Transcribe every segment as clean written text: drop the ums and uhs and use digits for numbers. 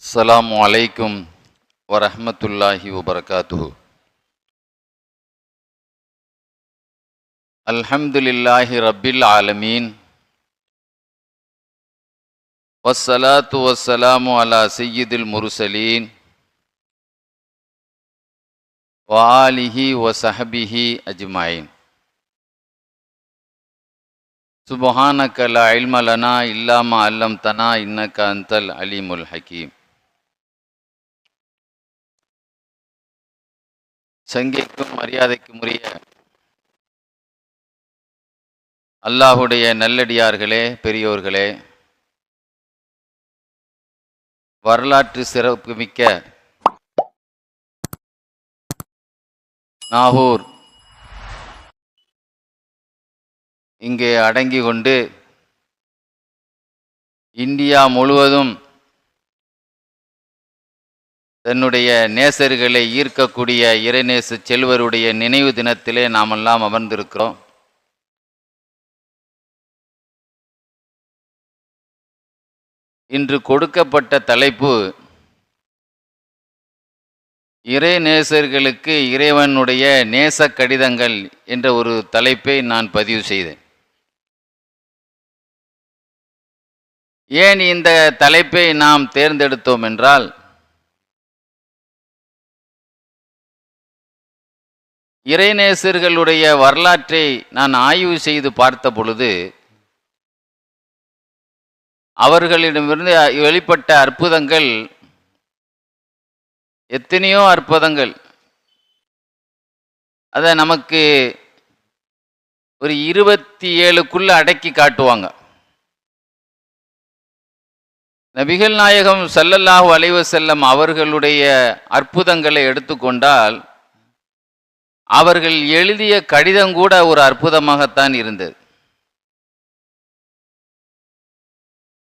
அஸ்ஸலாமு அலைக்கும் வரஹ்மத்துல்லாஹி வபரகாத்துஹு. அல்ஹம்துலில்லாஹி ரப்பில் ஆலமீன். வஸ்ஸலாத்து வஸ்ஸலாமு அலா சய்யிதில் முர்சலீன் வ ஆலிஹி வ ஸஹ்பிஹி அஜ்மஈன். சுப்ஹானக லா இல்ம லனா இல்லா மா அல்லம்தனா இன்னக அன்தல் அலீமுல் ஹக்கீம். சங்கைக்கும் மரியாதைக்கும் உரிய அல்லாஹுடைய நல்லடியார்களே, பெரியோர்களே, வரலாற்று சிறப்புமிக்க நாகூர் இங்கே அடங்கி கொண்டு இந்தியா முழுவதும் தன்னுடைய நேசர்களை ஈர்க்கக்கூடிய இறைநேச செல்வருடைய நினைவு தினத்திலே நாமெல்லாம் அமர்ந்திருக்கிறோம். இன்று கொடுக்கப்பட்ட தலைப்பு இறைநேசர்களுக்கு இறைவனுடைய நேச கடிதங்கள் என்ற ஒரு தலைப்பை நான் பதிவு செய்தேன். ஏன் இந்த தலைப்பை நாம் தேர்ந்தெடுத்தோம் என்றால், இறைநேசர்களுடைய வரலாற்றை நான் ஆய்வு செய்து பார்த்த பொழுது அவர்களிடமிருந்து வெளிப்பட்ட அற்புதங்கள் எத்தனையோ அற்புதங்கள். அதை நமக்கு ஒரு 27க்குள்ள அடக்கி காட்டுவாங்க. நபிகள் நாயகம் ஸல்லல்லாஹு அலைஹி வஸல்லம் அவர்களுடைய அற்புதங்களை எடுத்துக்கொண்டால் அவர்கள் எழுதிய கடிதம் கூட ஒரு அற்புதமாகத்தான் இருந்தது.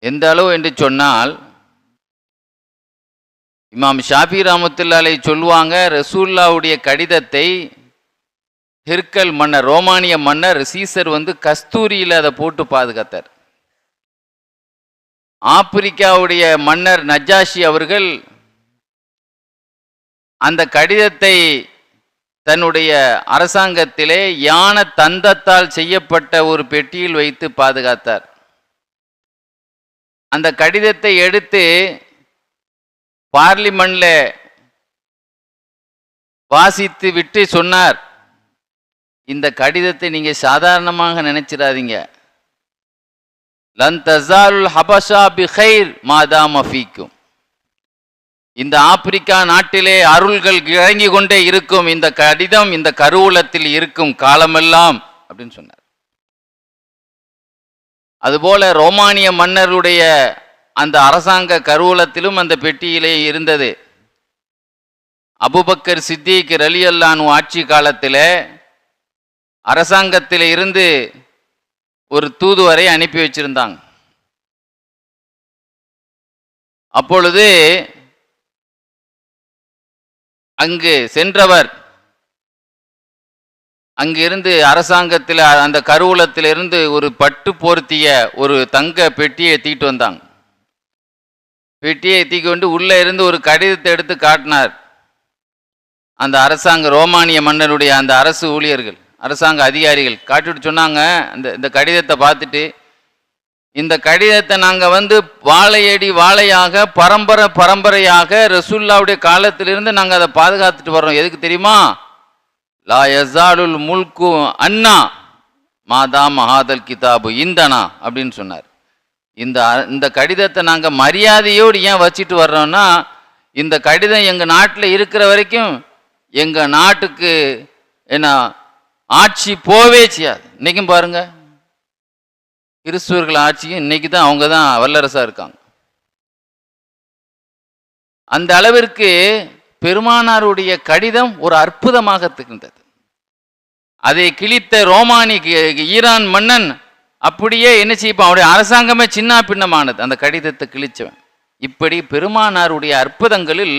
எந்த அளவு என்று சொன்னால், இமாம் ஷாஃபி ரஹ்மத்துல்லாஹி அலைஹி சொல்லுவாங்க, ரசூலுல்லாஹ்வுடைய கடிதத்தை ஹிர்கல் மன்னர், ரோமானிய மன்னர் சீசர் கஸ்தூரியில் அதை போட்டு பாதுகாத்தார். ஆப்பிரிக்காவுடைய மன்னர் நஜாஷி அவர்கள் அந்த கடிதத்தை தன்னுடைய அரசாங்கத்திலே யானை தந்தத்தால் செய்யப்பட்ட ஒரு பெட்டியில் வைத்து பாதுகாத்தார். அந்த கடிதத்தை எடுத்து பார்லிமெண்ட்ல வாசித்து விட்டு சொன்னார், இந்த கடிதத்தை நீங்க சாதாரணமாக நினைச்சிடாதீங்க. லன் தஸாலுல் ஹபஷா பிகைர் மாதாம ஃபீக்கும். இந்த ஆப்பிரிக்கா நாட்டிலே அருள்கள் இறங்கி கொண்டே இருக்கும். இந்த கடிதம் இந்த கருவூலத்தில் இருக்கும் காலமெல்லாம் அப்படின்னு சொன்னார். அதுபோல ரோமானிய மன்னருடைய அந்த அரசாங்க கருவூலத்திலும் அந்த பெட்டியிலே இருந்தது. அபூபக்கர் சித்திக் ரலியல்லாஹு அன்ஹு ஆட்சி காலத்தில் அரசாங்கத்தில் இருந்து ஒரு தூதுவரை அனுப்பி வச்சிருந்தாங்க. அப்பொழுது அங்கு சென்றவர் அங்கிருந்து அரசாங்கத்தில் அந்த கருவூலத்திலிருந்து ஒரு பட்டு போர்த்திய ஒரு தங்க பெட்டியை தீட்டு வந்தாங்க. பெட்டியை தீக்கி கொண்டு உள்ளே இருந்து ஒரு கடிதத்தை எடுத்து காட்டினார். அந்த அரசாங்க ரோமானிய மன்னருடைய அந்த அரசு ஊழியர்கள், அரசாங்க அதிகாரிகள் காட்டிட்டு சொன்னாங்க, இந்த கடிதத்தை பார்த்துட்டு, இந்த கடிதத்தை நாங்கள் வாழையடி வாழையாக பரம்பரையாக ரசூலுல்லாஹ்வுடைய காலத்திலிருந்து நாங்கள் அதை பாதுகாத்துட்டு வர்றோம். எதுக்கு தெரியுமா? லா யஸாலுல் முல்கு அன்னா மாதாம் மஹாதல் கிதாபு இந்தனா அப்படின்னு சொன்னார். இந்த கடிதத்தை நாங்கள் மரியாதையோடு ஏன் வச்சுட்டு வர்றோம்னா, இந்த கடிதம் எங்கள் நாட்டில் இருக்கிற வரைக்கும் எங்கள் நாட்டுக்கு என்ன ஆட்சி போவே செய்யாது. இன்னைக்கும் பாருங்க, கிறிஸ்துவர்கள் ஆட்சியும் இன்னைக்கு தான் அவங்க தான் வல்லரசா இருக்காங்க. அந்த அளவிற்கு பெருமானாருடைய கடிதம் ஒரு அற்புதமாக திகழ்ந்தது. அதை கிழித்த ரோமானி ஈரான் மன்னன் அப்படியே என்ன செய்ப்பான், அவருடைய அரசாங்கமே சின்ன பின்னமானது அந்த கடிதத்தை கிழிச்சவன். இப்படி பெருமானாருடைய அற்புதங்களில்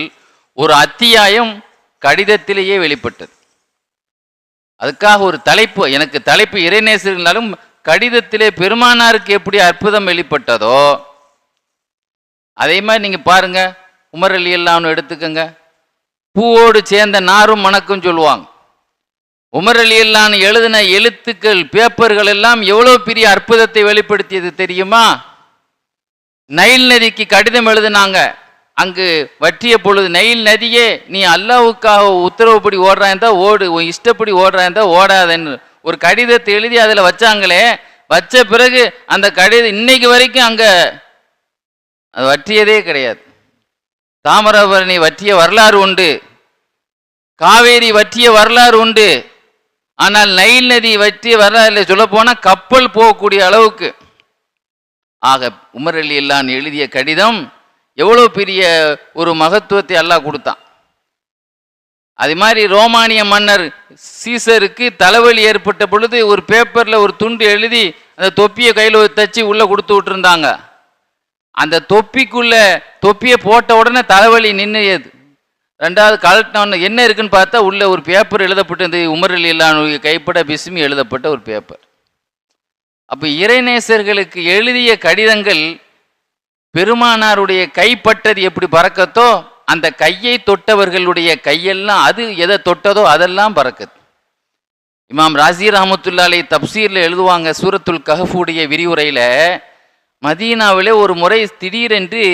ஒரு அத்தியாயம் கடிதத்திலேயே வெளிப்பட்டது. அதுக்காக ஒரு தலைப்பு, எனக்கு தலைப்பு இறைநேசர்களாலும் கடிதத்திலே பெருமானாருக்கு எப்படி அற்புதம் வெளிப்பட்டதோ அதே மாதிரி நீங்க பாருங்க, உமர் ரலியல்லாஹு எடுத்துக்கங்க, பூவோடு சேர்ந்த நாரும் மணக்கும் சொல்லுவாங்க. உமர் ரலியல்லாஹு எழுதின எழுத்துக்கள், பேப்பர்கள் எல்லாம் எவ்வளோ பெரிய அற்புதத்தை வெளிப்படுத்தியது தெரியுமா? நைல் நதிக்கு கடிதம் எழுதினாங்க. அங்கு வற்றிய பொழுது, நைல் நதியே நீ அல்லாஹ்வுக்காக உத்தரவுப்படி ஓடுறாயிருந்தா ஓடு, உன் இஷ்டப்படி ஓடுறாயிருந்தா ஓடாதன்னு ஒரு கடிதத்தை எழுதி அதில் வச்சாங்களே. வச்ச பிறகு அந்த கடிதம் இன்னைக்கு வரைக்கும் அங்கே அது வற்றியதே கிடையாது. தாமிரபரணி வற்றிய வரலாறு உண்டு, காவேரி வற்றிய வரலாறு உண்டு. ஆனால் நைல் நதி வற்றிய வரலாறு சொல்ல போனால் கப்பல் போகக்கூடிய அளவுக்கு. ஆக உமர் ரலியல்லாஹு எழுதிய கடிதம் எவ்வளோ பெரிய ஒரு மகத்துவத்தை அல்லாஹ் கொடுத்தான். அது மாதிரி ரோமானிய மன்னர் சீசருக்கு தலைவலி ஏற்பட்ட பொழுது ஒரு பேப்பரில் ஒரு துண்டு எழுதி அந்த தொப்பியை கையில் தச்சு உள்ளே கொடுத்து விட்டுருந்தாங்க. அந்த தொப்பியை போட்ட உடனே தலைவலி நின்றுது. ரெண்டாவது கலட்டின என்ன இருக்குன்னு பார்த்தா உள்ள ஒரு பேப்பர் எழுதப்பட்டது, உமர் ரலியல்லாஹு கைப்பட பிஸ்மி எழுதப்பட்ட ஒரு பேப்பர். அப்போ இறைநேசர்களுக்கு எழுதிய கடிதங்கள் பெருமானாருடைய கைப்பட்டது எப்படி பறக்கத்தோ, அந்த கையை தொட்டவர்களுடைய கையெல்லாம் அது எதை தொட்டதோ அதெல்லாம் பறக்கத்து. இமாம் ராசி ரஹ்மத்துல்லாஹி அலைஹி தப்சீரில் எழுதுவாங்க, சூரத்துல் கஹஃபுடைய விரிவுரையில், மதீனாவிலே ஒரு முறை திடீரென்று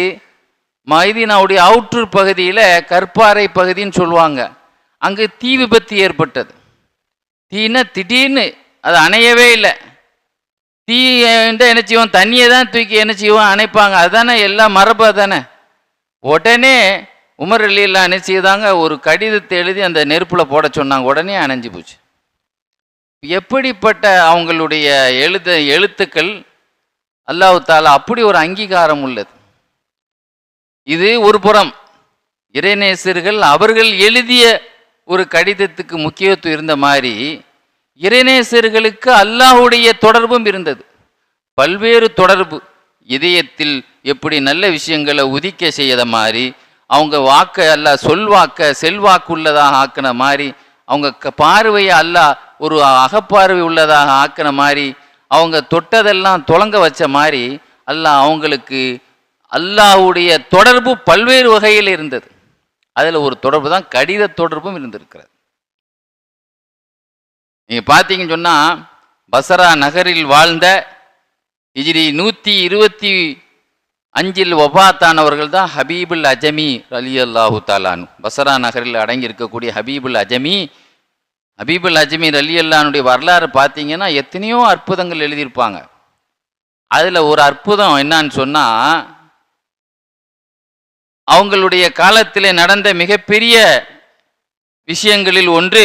மதீனாவுடைய அவுட்டர் பகுதியில் கற்பாறை பகுதின்னு சொல்லுவாங்க, அங்கு தீ விபத்து ஏற்பட்டது. தீனா திடீர்னு அது அணையவே இல்லை. தீ என்ன செய்வோம், தண்ணியை தான் தூக்கி என்ன செய்வோம் அணைப்பாங்க, அதுதானே எல்லாம் மரபு தானே. உடனே உமர் ரலியல்லாஹு என்ன செய்தாங்க, ஒரு கடிதத்தை எழுதி அந்த நெருப்பில் போட சொன்னாங்க. உடனே அணைஞ்சு போச்சு. எப்படிப்பட்ட அவங்களுடைய எழுத்துக்கள் அல்லாஹ் தஆலா அப்படி ஒரு அங்கீகாரம் உள்ளது. இது ஒரு புறம். இறைநேசர்கள் அவர்கள் எழுதிய ஒரு கடிதத்துக்கு முக்கியத்துவம் இருந்த மாதிரி இறைநேசர்களுக்கு அல்லாஹ்வுடைய தொடர்பும் இருந்தது. பல்வேறு தொடர்பு, இதயத்தில் எப்படி நல்ல விஷயங்களை உதிக்க செய்த மாதிரி, அவங்க வாக்கை அல்லாஹ் செல்வாக்கு உள்ளதாக ஆக்கின மாதிரி, அவங்க பார்வையை அல்லாஹ் ஒரு அகப்பார்வை உள்ளதாக ஆக்கின மாதிரி, அவங்க தொட்டதெல்லாம் தொடங்க வச்ச மாதிரி அல்லாஹ் அவங்களுக்கு அல்லாஹ்வுடைய தொடர்பு பல்வேறு வகையில் இருந்தது. அதில் ஒரு தொடர்பு தான் கடித தொடர்பும் இருந்திருக்கிறது. நீங்கள் பார்த்தீங்கன்னு சொன்னால், பசரா நகரில் வாழ்ந்த ஹிஜ்ரி 125 வஃபாத்தானவர்கள் தான் ஹபீபுல் அஜமி ரலியல்லாஹு தஆலா அன்ஹு. பசரா நகரில் அடங்கி இருக்கக்கூடிய ஹபீபுல் அஜமி ரலியல்லாஹுடைய வரலாறு பார்த்தீங்கன்னா எத்தனையோ அற்புதங்கள் எழுதியிருப்பாங்க. அதில் ஒரு அற்புதம் என்னான்னு சொன்னால், அவங்களுடைய காலத்தில் நடந்த மிகப்பெரிய விஷயங்களில் ஒன்று,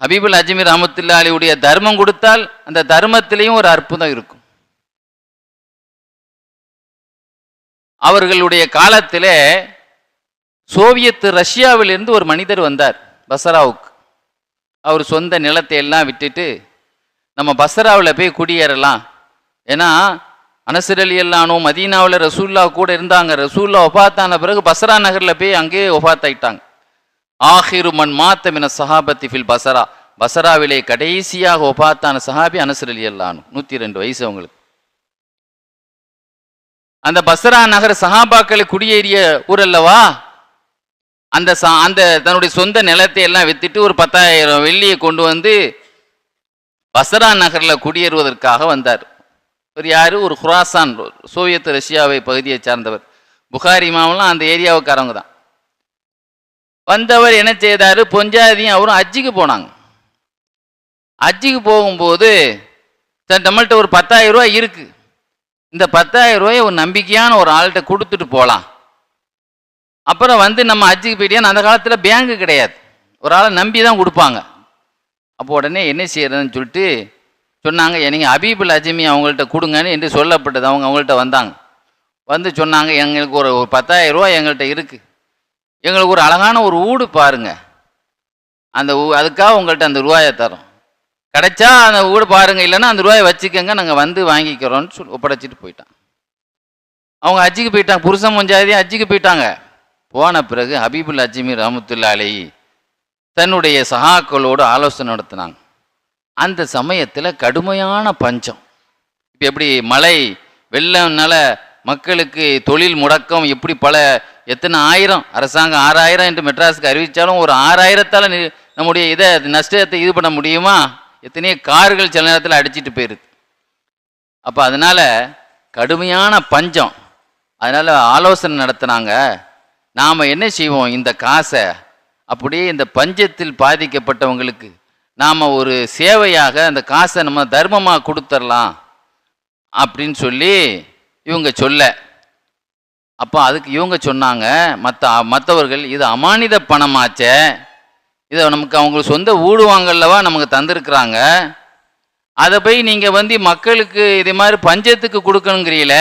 ஹபீபுல் அஜ்மி ரஹ்மத்துல்லாஹி அலைஹி தர்மம் கொடுத்தால் அந்த தர்மத்திலையும் ஒரு அற்புதம் இருக்கும். அவர்களுடைய காலத்தில் சோவியத் ரஷ்யாவிலிருந்து ஒரு மனிதர் வந்தார் பசராவுக்கு. அவர் சொந்த நிலத்தை எல்லாம் விட்டுட்டு நம்ம பசராவில் போய் குடியேறலாம். ஏன்னா அனஸ் ரலியல்லாஹு அன்ஹு மதீனாவில் ரசூல்லா கூட இருந்தாங்க. ரசூல்லா ஒஃபாத்தான பிறகு பசரா நகரில் போய் அங்கேயே ஒஃபாத்தாயிட்டாங்க. ஆஹிரு மன் மாத்த மின ஸஹாபத்தி ஃபில் பசரா, பசராவிலே கடைசியாக ஒஃபாத்தான சஹாபி அனஸ் ரலியல்லாஹு அன்ஹு. 102 வயசு அவங்களுக்கு. அந்த பசரா நகர் சஹாபாக்களை குடியேறிய ஊர் அல்லவா. அந்த தன்னுடைய சொந்த நிலத்தை எல்லாம் வித்துட்டு ஒரு 10,000 வெள்ளியை கொண்டு வந்து பசரா நகரில் குடியேறுவதற்காக வந்தார். ஒரு யார், ஒரு குராசான், சோவியத் ரஷ்யாவை பகுதியை சார்ந்தவர். புகாரி இமாம்லாம் அந்த ஏரியாவுக்காரவங்க தான். வந்தவர் என்ன செய்தார், பொஞ்சாதியும் அவரும் ஹஜ்ஜுக்கு போனாங்க. ஹஜ்ஜுக்கு போகும்போது நம்மள்கிட்ட ஒரு 10,000 ரூபாய் இருக்கு, இந்த 10,000 ரூபாயை ஒரு நம்பிக்கையான ஒரு ஆள்கிட்ட கொடுத்துட்டு போகலாம். அப்புறம் வந்து நம்ம ஹஜ்ஜுக்கு போயிட்டேன். அந்த காலத்தில் பேங்கு கிடையாது, ஒரு ஆளை நம்பி தான் கொடுப்பாங்க. அப்போ உடனே என்ன செய்யறதுன்னு சொல்லிட்டு சொன்னாங்க, நீங்கள் ஹபீபுல் அஜ்மி அவங்கள்ட்ட கொடுங்கன்னு என்று சொல்லப்பட்டது. அவங்கள்ட்ட வந்தாங்க. வந்து சொன்னாங்க, எங்களுக்கு ஒரு 10,000 ரூபாய் எங்கள்கிட்ட இருக்குது, எங்களுக்கு ஒரு அழகான ஒரு வீடு பாருங்கள், அந்த அதுக்காக உங்கள்கிட்ட அந்த ரூபாயை தரோம், கிடைச்சா அந்த வீடு பாருங்கள், இல்லைன்னா அந்த ரூபாயை வச்சுக்கோங்க, நாங்கள் வந்து வாங்கிக்கிறோன்னு சொல்லி ஒப்படைச்சிட்டு போயிட்டாங்க. அவங்க ஹஜ்ஜுக்கு போயிட்டாங்க, புருஷன் முஞ்சாதியும் ஹஜ்ஜுக்கு போயிட்டாங்க. போன பிறகு ஹபீபுல் அஜ்மி ரஹ்மத்துல்லாஹி அலைஹி தன்னுடைய சஹாக்களோடு ஆலோசனை நடத்தினாங்க. அந்த சமயத்தில் கடுமையான பஞ்சம். இப்போ எப்படி மழை வெள்ளம்னால மக்களுக்கு தொழில் முடக்கம் எப்படி எத்தனை ஆயிரம் அரசாங்கம் 6000 என்று மெட்ராஸுக்கு அறிவித்தாலும் ஒரு 6000ஆல் நம்முடைய நஷ்டத்தை இது பண்ண முடியுமா? எத்தனையோ கார்கள் சில நேரத்தில் அடிச்சிட்டு போயிருது. அப்போ அதனால் கடுமையான பஞ்சம். அதனால் ஆலோசனை நடத்தினாங்க, நாம் என்ன செய்வோம், இந்த காசை அப்படியே இந்த பஞ்சத்தில் பாதிக்கப்பட்டவங்களுக்கு நாம் ஒரு சேவையாக அந்த காசை நம்ம தர்மமாக கொடுத்துடலாம் அப்படின்னு சொல்லி இவங்க சொல்ல. அப்போ அதுக்கு இவங்க சொன்னாங்க, மற்றவர்கள் இது அமானித பணமாச்சே, இதை நமக்கு அவங்க சொந்த ஊடுவாங்கல்லவா நமக்கு தந்திருக்கிறாங்க, அதை போய் நீங்கள் மக்களுக்கு இதே மாதிரி பஞ்சத்துக்கு கொடுக்கணுங்கிறீல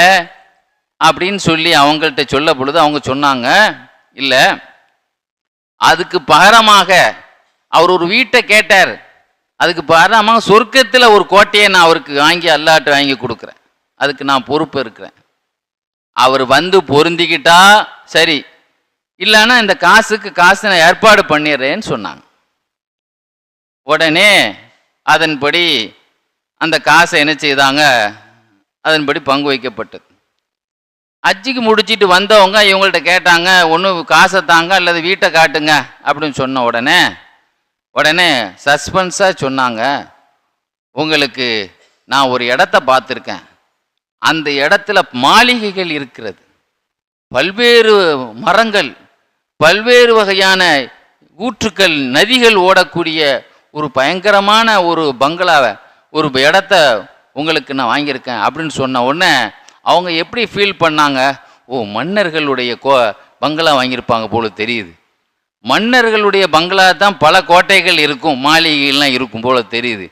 அப்படின்னு சொல்லி அவங்கள்ட்ட சொல்ல பொழுது அவங்க சொன்னாங்க, இல்லை அதுக்கு பகரமாக அவர் ஒரு வீட்டை கேட்டார், அதுக்கு பகரமாக சொர்க்கத்தில் ஒரு கோட்டையை நான் அவருக்கு அல்லாட்ட வாங்கி கொடுக்குறேன், அதுக்கு நான் பொறுப்பு இருக்கிறேன், அவர் பொருந்திக்கிட்டா சரி, இல்லைன்னா இந்த காசு நான் ஏற்பாடு பண்ணிடுறேன்னு சொன்னாங்க. உடனே அதன்படி அந்த காசை என்ன செய்தாங்க, அதன்படி பங்கு வைக்கப்பட்டது. ஹஜ்ஜுக்கு முடிச்சிட்டு வந்தவங்க இவங்கள்ட்ட கேட்டாங்க, ஒன்று காசை தாங்க அல்லது வீட்டை காட்டுங்க அப்படின்னு சொன்ன உடனே சஸ்பென்ஸாக சொன்னாங்க, உங்களுக்கு நான் ஒரு இடத்த பார்த்துருக்கேன், அந்த இடத்துல மாளிகைகள் இருக்கிறது, பல்வேறு மரங்கள், பல்வேறு வகையான ஊற்றுக்கள், நதிகள் ஓடக்கூடிய ஒரு பயங்கரமான ஒரு பங்களாவை, ஒரு இடத்த உங்களுக்கு நான் வாங்கியிருக்கேன் அப்படின்னு சொன்ன உடனே அவங்க எப்படி ஃபீல் பண்ணாங்க, ஓ மன்னர்களுடைய பங்களா வாங்கியிருப்பாங்க போல தெரியுது, மன்னர்களுடைய பங்களா தான் பல கோட்டைகள் இருக்கும், மாளிகைகள்லாம் இருக்கும் போல தெரியுது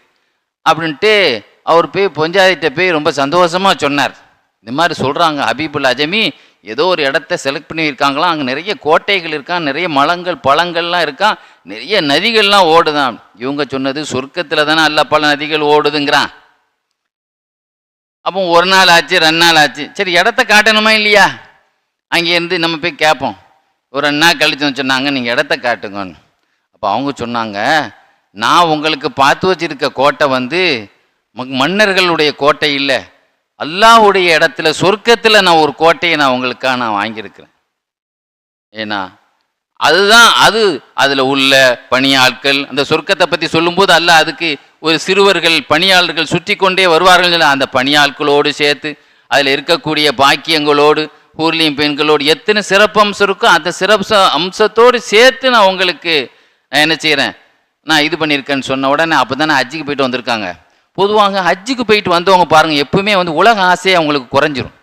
அப்படின்ட்டு அவர் போய் பஞ்சாயத்தை போய் ரொம்ப சந்தோஷமாக சொன்னார். இந்த மாதிரி சொல்கிறாங்க, ஹபீபுல் அஜமி ஏதோ ஒரு இடத்த செலக்ட் பண்ணியிருக்காங்களாம், அங்கே நிறைய கோட்டைகள் இருக்கான், நிறைய மலங்கள் பழங்கள்லாம் இருக்கான், நிறைய நதிகள்லாம் ஓடுதான். இவங்க சொன்னது சொர்க்கத்தில் தானே அல்ல பல நதிகள் ஓடுதுங்கிறான். அப்போ ஒரு நாள் ஆச்சு, 2 நாள் ஆச்சு, சரி இடத்த காட்டணுமா இல்லையா, அங்கேருந்து நம்ம போய் கேட்போம். ஒரு 2 நாள் கழிச்சு சொன்னாங்க, நீங்கள் இடத்த காட்டுங்கன்னு. அப்போ அவங்க சொன்னாங்க, நான் உங்களுக்கு பார்த்து வச்சிருக்க கோட்டை மன்னர்களுடைய கோட்டை இல்லை, அல்லாஹ்வுடைய இடத்துல சொர்க்கத்தில் நான் ஒரு கோட்டையை நான் உங்களுக்காக நான் வாங்கியிருக்கிறேன். ஏன்னா அதுதான் அதில் உள்ள பணியாட்கள், அந்த சொர்க்கத்தை பற்றி சொல்லும்போது அல்லாஹ் அதுக்கு ஒரு சிறுவர்கள் பணியாளர்கள் சுற்றி கொண்டே வருவார்கள், அந்த பணியாட்களோடு சேர்த்து அதில் இருக்கக்கூடிய பாக்கியங்களோடு ஊர்லியும் பெண்களோடு எத்தனை சிறப்பம்சம் இருக்கோ அந்த சிறப்பு அம்சத்தோடு சேர்த்து நான் உங்களுக்கு நான் என்ன செய்கிறேன், நான் இது பண்ணியிருக்கேன்னு சொன்ன உடனே அப்போ தானே ஹஜ்ஜுக்கு போயிட்டு வந்திருக்காங்க. பொதுவாக ஹஜ்ஜுக்கு போயிட்டு வந்தவங்க பாருங்கள், எப்பவுமே உலக ஆசையை அவங்களுக்கு குறைஞ்சிரும்.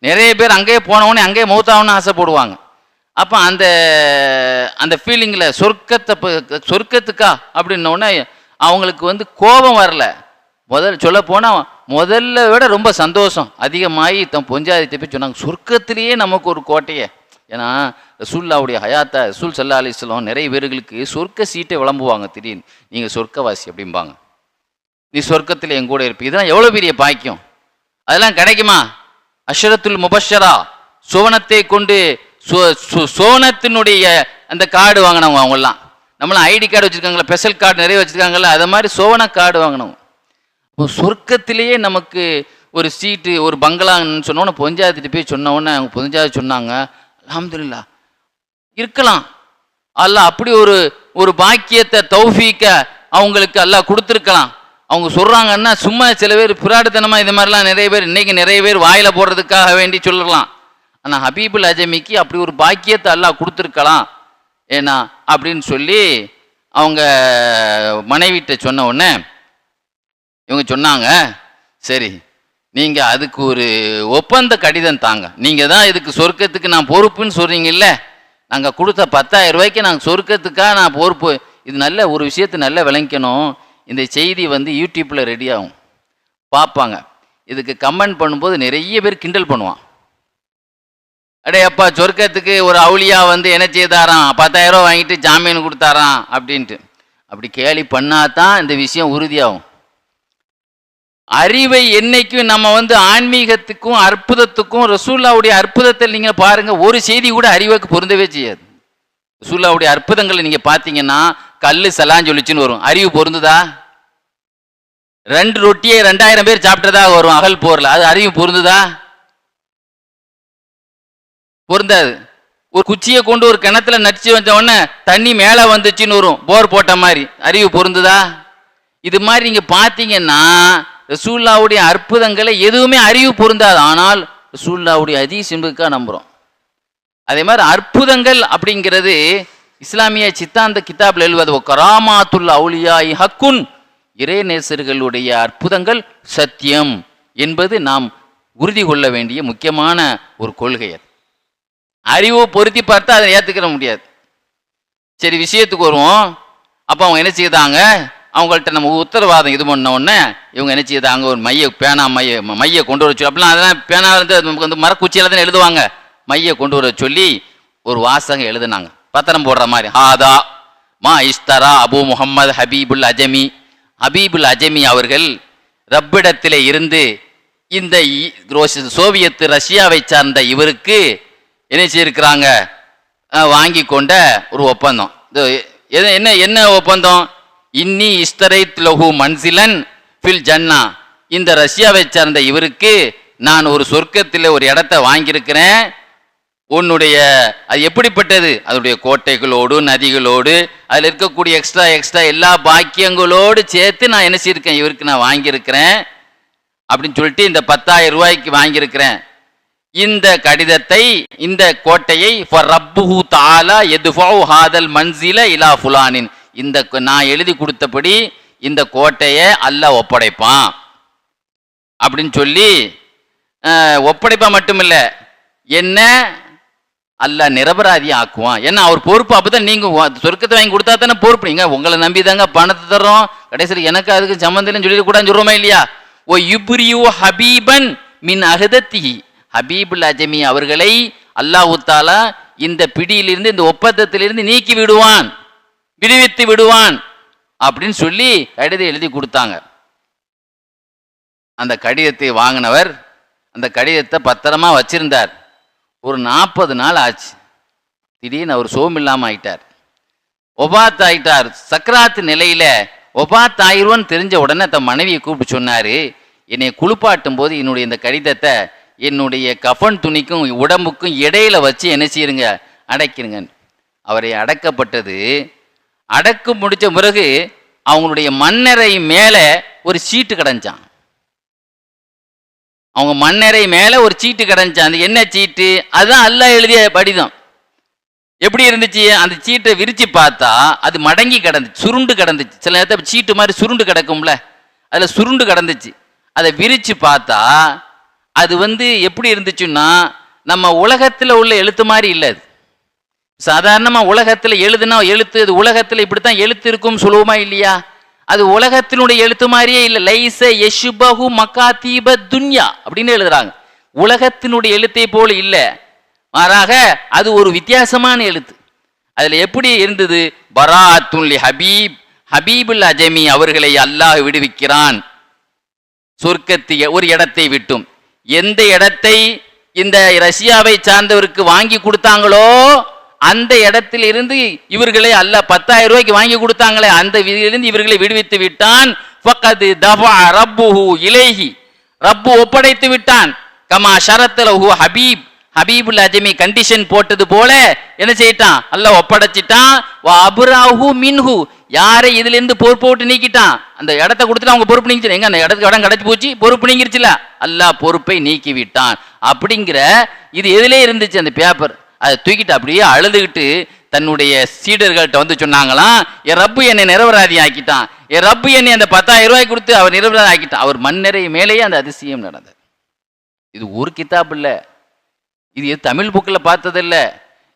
நிறைய பேர் அங்கேயே போனவொடனே அங்கேயே மௌத்தாகணும்னு ஆசைப்படுவாங்க. அப்போ அந்த ஃபீலிங்கில் சொர்க்கத்துக்கா அப்படின்னோடனே அவங்களுக்கு கோபம் வரல, சொல்ல போனால் முதல்ல விட ரொம்ப சந்தோஷம் அதிகமாகி பொஞ்சாதித்தை போய் சொன்னாங்க, சொர்க்கத்திலேயே நமக்கு ஒரு கோட்டையை. ஏன்னா ரசூலுல்லாஹ்வுடைய ஹயாத்தா ரசூல் ஸல்லல்லாஹு அலைஹி வஸல்லம் நிறைய பேர்களுக்கு சொர்க்க சீட்டை விளம்புவாங்க, திடீர்னு நீங்கள் சொர்க்கவாசி அப்படிம்பாங்க, நீ சொர்க்கத்தில் என் கூட இருப்பீ, இதெல்லாம் எவ்வளோ பெரிய பாக்கியம், அதெல்லாம் கிடைக்குமா? அஷ்ரத்துல் முபஷரா சுவனத்தை கொண்டு சோனத்தினுடைய அந்த கார்டு வாங்கினவங்க அவங்கெல்லாம், நம்மளாம் ஐடி கார்டு வச்சுருக்காங்களா, ஸ்பெஷல் கார்டு நிறைய வச்சுருக்காங்கல்ல, அது மாதிரி சோவன கார்டு வாங்கினவங்க. இப்போ சொர்க்கத்திலேயே நமக்கு ஒரு சீட்டு ஒரு பங்களான்னு சொன்னோன்னே பொஞ்சாயத்துட்டு போய் சொன்னோன்னே அவங்க பொஞ்சாயத்து சொன்னாங்க, அல்ஹம்துலில்லாஹ் இருக்கலாம், அல்லாஹ் அப்படி ஒரு பாக்கியத்தை தௌஃபீக்க அவங்களுக்கு அல்லாஹ் கொடுத்துருக்கலாம். அவங்க சொல்கிறாங்கன்னா சும்மா சில பேர் பிராடுத்தனமாக இந்த மாதிரிலாம் நிறைய பேர் இன்றைக்கி நிறைய பேர் வாயில் போடுறதுக்காக வேண்டி சொல்லலாம். ஆனால் ஹபீபுல் அஜமிக்கு அப்படி ஒரு பாக்கியத்தை அல்லாஹ் கொடுத்துருக்கலாம் ஏன்னா அப்படின்னு சொல்லி அவங்க மனைவிட்ட சொன்ன உடனே இவங்க சொன்னாங்க, சரி நீங்கள் அதுக்கு ஒரு ஒப்பந்த கடிதம் தாங்க, நீங்கள் தான் இதுக்கு சொர்க்கத்துக்கு நான் பொறுப்புன்னு சொல்கிறீங்கல்ல, நாங்கள் கொடுத்த 10,000 ரூபாய்க்கு நாங்கள் சொர்க்கத்துக்காக நான் பொறுப்பு. இது நல்ல ஒரு விஷயத்தை நல்லா விளங்கிக்கணும், இந்த செய்தி யூடியூப்பில் ரெடி ஆகும் பார்ப்பாங்க, இதுக்கு கமெண்ட் பண்ணும்போது நிறைய பேர் கிண்டல் பண்ணுவான், அடே அப்பா சொர்க்கத்துக்கு ஒரு அவுளியா என்ன செய்தாராம் 10,000 ரூபா வாங்கிட்டு ஜாமீன் கொடுத்தாராம் அப்படின்ட்டு. அப்படி கேலி பண்ணாதான் இந்த விஷயம் உறுதியாகும். அறிவை என்னைக்கும் நம்ம ஆன்மீகத்துக்கும் அற்புதத்துக்கும் ரசூலுல்லாஹ்வுடைய அற்புதத்தை நீங்கள் பாருங்க, ஒரு செய்தி கூட அறிவுக்கு பொருந்தவே செய்யாது. ரசூலுல்லாஹ்வுடைய அற்புதங்களை நீங்கள் பார்த்தீங்கன்னா கல்லு சலான் சொல்லிச்சுன்னு வரும், அறிவு பொருந்துதா? 2 ரொட்டியை 2000 பேர் சாப்பிட்டதா வரும் அகல் போரில், அது அறிவு பொருந்துதா? பொருந்தாது. ஒரு குச்சியை கொண்டு ஒரு கிணத்துல நடிச்சு வச்ச உடனே தண்ணி மேலே வந்துச்சுன்னு வரும், போர் போட்ட மாதிரி. அறிவு பொருந்துதா? இது மாதிரி நீங்க பார்த்தீங்கன்னா ரசூலுல்லாவுடைய அற்புதங்களை எதுவுமே அறிவு பொருந்தாது. ஆனால் ரசூலுல்லாவுடைய ஹதீஸ் என்பதுக்காக நம்புறோம். அதே மாதிரி அற்புதங்கள் அப்படிங்கிறது இஸ்லாமிய சித்தாந்த கிதாபில் எழுதுவது கராமாத்துல் அவுலியா ஹக்குன், இறைநேசர்களுடைய அற்புதங்கள் சத்தியம் என்பது நாம் உறுதி கொள்ள வேண்டிய முக்கியமான ஒரு கொள்கை. அது அறிவு பொருத்தி பார்த்தா அதை ஏற்றுக்கிற முடியாது. சரி, விஷயத்துக்கு வருவோம். அப்போ அவங்க என்ன செய்தாங்க, அவங்கள்ட்ட நம்ம உத்தரவாதம் இது பண்ண உடனே இவங்க என்ன செய்தாங்க, ஒரு மையை கொண்டு வர சொல்லி, அப்படிலாம் அதெல்லாம் பேனா வந்து நமக்கு வந்து மரக்குச்சியில் தானே எழுதுவாங்க, மையை கொண்டு வர சொல்லி ஒரு வாசகம் எழுதுனாங்க, பத்திரம் போடுற மாதிரி. ஹாதா மா இஸ்தரா அபு முஹம்மது ஹபீபுல் அஜமி. ஹபீபுல் அஜமி அவர்கள் ரப்பிடத்தில் இருந்து இந்த சோவியத் ரஷ்யாவை சார்ந்த இவருக்கு என்ன செய்யிருக்கிறாங்க, வாங்கி கொண்ட ஒரு ஒப்பந்தம். என்ன என்ன ஒப்பந்தம்? இன்னி இஸ்தரைத் லஹு மன்சிலன் ஃபில் ஜன்னா. இந்த ரஷ்யாவை சார்ந்த இவருக்கு நான் ஒரு சொர்க்கத்தில் ஒரு இடத்த வாங்கியிருக்கிறேன். உன்னுடைய அது எப்படிப்பட்டது, அதனுடைய கோட்டைகளோடு நதிகளோடு அதில் இருக்கக்கூடிய எக்ஸ்ட்ரா எல்லா பாக்கியங்களோடு சேர்த்து நான் என்ன செய்யிருக்கேன், இவருக்கு நான் வாங்கியிருக்கிறேன் அப்படின்னு சொல்லிட்டு இந்த 10,000 ரூபாய்க்கு வாங்கியிருக்கிறேன். இந்த கடிதத்தை, இந்த கோட்டையை ரப்புஹு தஆலா யதுஃபஉ ஹாதல் மன்சில இலா ஃபுலானின், இந்த நான் எழுதி கொடுத்தபடி இந்த கோட்டையை அல்லாஹ் ஒப்படைப்பான் அப்படின்னு சொல்லி ஒப்படைப்பான். மட்டுமில்ல, என்ன அல்லாஹ் நிரபராதியை ஆக்குவான். ஏன்னா அவர் பொறுப்பு. அப்பதான் நீங்க சொர்க்கத்தை வாங்கி கொடுத்தா தானே பொறுப்பு. நீங்க உங்களை நம்பி தாங்க பணத்தை தர்றோம், கடைசியில் எனக்கு அதுக்கு சம்மந்தம் சொல்லி கூடாதுன்னு சொல்றோமா இல்லையா? ஓ யுப்ரியு ஹபீபன் மின் அஹதத்திஹி. ஹபீபுல் அஜமி அவர்களை அல்லாஹு தஆலா இந்த பிடியிலிருந்து, இந்த ஒப்பந்தத்திலிருந்து நீக்கி விடுவான், விடுவித்து விடுவான் அப்படின்னு சொல்லி கடிதம் எழுதி கொடுத்தாங்க. அந்த கடிதத்தை வாங்கினவர் அந்த கடிதத்தை பத்திரமா வச்சிருந்தார். ஒரு 40 நாள் ஆச்சு. திடீர்னு அவர் சோமில்லாமல் ஆயிட்டார், ஒபாத் ஆயிட்டார். சக்கராத்து நிலையில ஒபாத் ஆயிடுவோன்னு தெரிஞ்ச உடனே தன் மனைவியை கூப்பிட்டு சொன்னாரு, என்னை குளிப்பாட்டும் போது என்னுடைய இந்த கடிதத்தை என்னுடைய கஃபன் துணிக்கும் உடம்புக்கும் இடையில வச்சு என்ன செய்யுங்க, அடைக்கிறங்க. அவரை அடக்கப்பட்டது. அடக்கு முடிச்ச பிறகு அவங்களுடைய மண்ணறை மேல ஒரு சீட்டு கிடஞ்சான். அவங்க மண்ணறை மேல ஒரு சீட்டு கிடந்துச்சான். அந்த என்ன சீட்டு? அதுதான் அல்லாஹ் எழுதிய படிதம். எப்படி இருந்துச்சு? அந்த சீட்டை விரிச்சு பார்த்தா அது மடங்கி கிடந்துச்சு, சுருண்டு கிடந்துச்சு. சில நேரத்தில் சீட்டு மாதிரி சுருண்டு கிடக்கும்ல, அதுல சுருண்டு கிடந்துச்சு. அதை விரிச்சு பார்த்தா அது வந்து எப்படி இருந்துச்சுன்னா, நம்ம உலகத்துல உள்ள எழுத்து மாதிரி இல்லை. அது சாதாரணமா உலகத்துல எழுதுனா எழுத்து, அது உலகத்துல இப்படித்தான் எழுத்து இருக்கும் சொல்லுவோமா இல்லையா? அது உலகத்தினுடைய எழுத்து மாதிரியே இல்லை. லைஸ யஷ்பஹு மகாதீப துன்யா அப்படின்னு எழுதுறாங்க. உலகத்தினுடைய எழுத்தை போல இல்லை, மாறாக அது ஒரு வித்தியாசமான எழுத்து. அதுல எப்படி இருந்தது? பராத்துல் ஹபீப், ஹபீபுல் அஜமி அவர்களை அல்லாஹ் விடுவிக்கிறான் சொர்க்கத்திய ஒரு இடத்தை விட்டும். எந்த இடத்தை இந்த ரஷ்யாவை சார்ந்தவருக்கு வாங்கி கொடுத்தாங்களோ அந்த இடத்தில் இருந்து இவர்களை அல்லாஹ் 10,000 ரூபாய்க்கு வாங்கி கொடுத்தாங்களே, அந்த இருந்து இவர்களை விடுவித்து விட்டான். ஃபக்கத் தஃபா ரப்புஹு இலைஹி, ரப்பு ஒப்படைத்து விட்டான். கமா ஷரத்தலஹு ஹபீப், ஹபீபுல் அஜமி கண்டிஷன் போட்டது போல என்ன செய்யிட்டான், அல்லாஹ் ஒப்படைச்சிட்டான். வ அப்ராஹு மின்ஹு, யாரை இதுல இருந்து பொறுப்பு போட்டு நீக்கிட்டான். அந்த இடத்தை கொடுத்துட்டு அவங்க பொறுப்பு நீக்கிச்சு. எங்க அந்த இடத்துக்கு இடம் கிடைச்சு போச்சு, பொறுப்பு நீங்கிருச்சுல, அல்லாஹ் பொறுப்பை நீக்கி விட்டான். அப்படிங்கிற இது எதுலே இருந்துச்சு அந்த பேப்பர். அதை தூக்கிட்டு அப்படியே அழுதுகிட்டு தன்னுடைய சீடர்கள்ட்ட வந்து சொன்னாங்களாம், என் ரப்பு என்னை நிரபராதி ஆக்கிட்டான், என் ரப்பு என்னை அந்த 10,000 ரூபாய் கொடுத்து அவர் நிரபராதி ஆக்கிட்டான். அவர் மண்ணறை மேலேயே அந்த அதிசயம் நடந்தது. இது ஒரு கிதாப் இல்லை, இது தமிழ் புக்கில் பார்த்ததில்ல.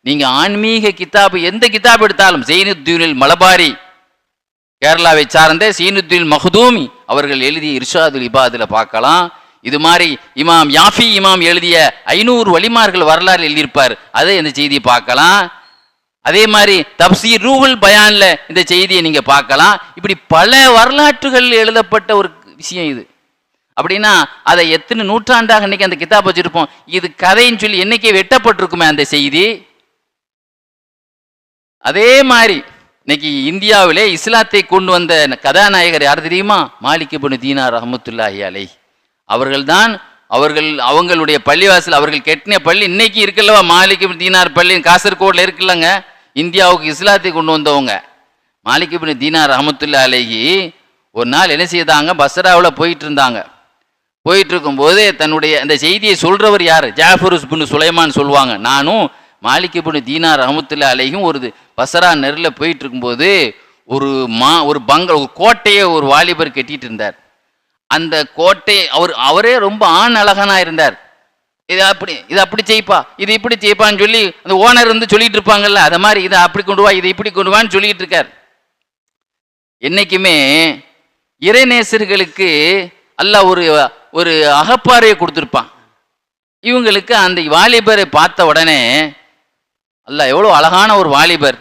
நீங்க ஆன்மீக கிதாபு எந்த கிதாப் எடுத்தாலும், ஸைனுத்தீனுல் மலபாரி கேரளாவை சார்ந்த ஸைனுத்தீன் மஹ்தூமி அவர்கள் எழுதிய இர்ஷாதுல் இபாதுல பார்க்கலாம். இது மாதிரி இமாம் யாஃபி இமாம் எழுதிய 500 வலிமார்கள் வரலாறு எழுதியிருப்பார், அதை இந்த செய்தியை பார்க்கலாம். அதே மாதிரி தப்சீர் ரூஹுல் பயான்ல இந்த செய்தியை நீங்க பார்க்கலாம். இப்படி பல வரலாற்றுகள் எழுதப்பட்ட ஒரு விஷயம் இது. அப்படின்னா அதை எத்தனை நூற்றாண்டாக இன்னைக்கு அந்த கிதாப் வச்சிருப்போம். இது கதைன்னு சொல்லி என்னைக்கே வெட்டப்பட்டிருக்குமே அந்த செய்தி. அதே மாதிரி இன்னைக்கு இந்தியாவிலே இஸ்லாத்தை கொண்டு வந்த கதாநாயகர் யார் தெரியுமா? மாலிக் இப்னு தீனார் ரஹ்மத்துல்லாஹி அலைஹி அவர்கள்தான் அவங்களுடைய பள்ளிவாசல் அவர்கள் கெட்டின பள்ளி இன்னைக்கு இருக்குல்லவா, மாலிக் இப்னு தீனார் பள்ளி காசர்கோடில் இருக்குல்லங்க. இந்தியாவுக்கு இஸ்லாத்தை கொண்டு வந்தவங்க மாலிக் இப்னு தீனார் ரஹ்மத்துல்லாஹி அலைஹி ஒரு நாள் என்ன செய்தாங்க, பஸ்ராவில் போயிட்டு இருந்தாங்க. போயிட்டு இருக்கும்போது தன்னுடைய அந்த செய்தியை சொல்றவர் யார், ஜாஃபர் இப்னு சுலைமான் சொல்லுவாங்க. நானும் மாலிக் இப்னு தீனார் ரஹ்மத்துல்லாஹி அலைஹியும் ஒரு பஸ்ரா நெருல போயிட்டு இருக்கும்போது ஒரு ஒரு கோட்டையை ஒரு வாலிபர் கட்டிட்டு இருந்தார். அந்த கோட்டை அவரே ரொம்ப ஆண் அழகனா இருந்தார். இது அப்படி செய்ப்பா, இது இப்படி செய்ப்பான்னு சொல்லி அந்த ஓனர் வந்து சொல்லிட்டு இருப்பாங்கல்ல, அதை மாதிரி இதை அப்படி கொண்டு வா, இதை இப்படி கொண்டு வான்னு சொல்லிட்டு இருக்கார். என்னைக்குமே இறைநேசர்களுக்கு அல்லாஹ் ஒரு அகப்பாறையை கொடுத்துருப்பான். இவங்களுக்கு அந்த வாலிபரை பார்த்த உடனே அல்லாஹ் எவ்வளோ அழகான ஒரு வாலிபர்,